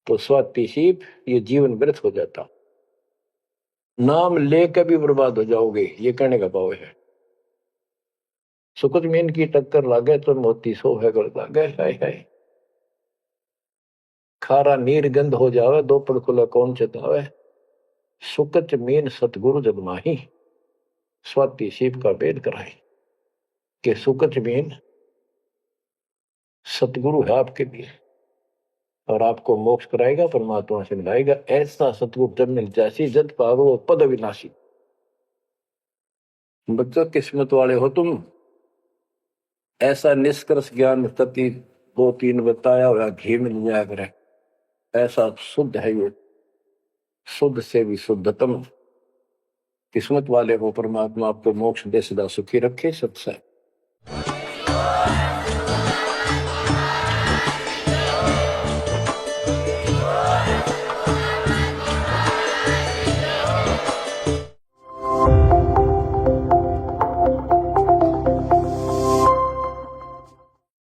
तो स्वाति सीप ये जीवन व्यर्थ हो जाता। नाम लेकर भी बर्बाद हो जाओगे, ये कहने का भाव है। सुकच मीन की टक्कर लागे तो मोती सो है गल लागे। हाय हाय खारा नीर गंध हो जावे, दो पड़ खुला कौन चेतावे। सुकच मीन सतगुरु जब माही, स्वाति सीप का भेद कराई। कि सुकच मीन सतगुरु है आपके लिए और आपको मोक्ष कराएगा, परमात्मा से मिलाएगा। ऐसा सतगुरु जब मिल जासी, जद पावो पद अविनाशी। बच्चों किस्मत वाले हो तुम। ऐसा निष्कर्ष ज्ञान तति 2-3 बताया हुआ घी मिल जाया करे। ऐसा शुद्ध है ये, शुद्ध से भी शुद्धतम। किस्मत वाले हो, परमात्मा आपको मोक्ष दे, सदा सुखी रखे। सत्संग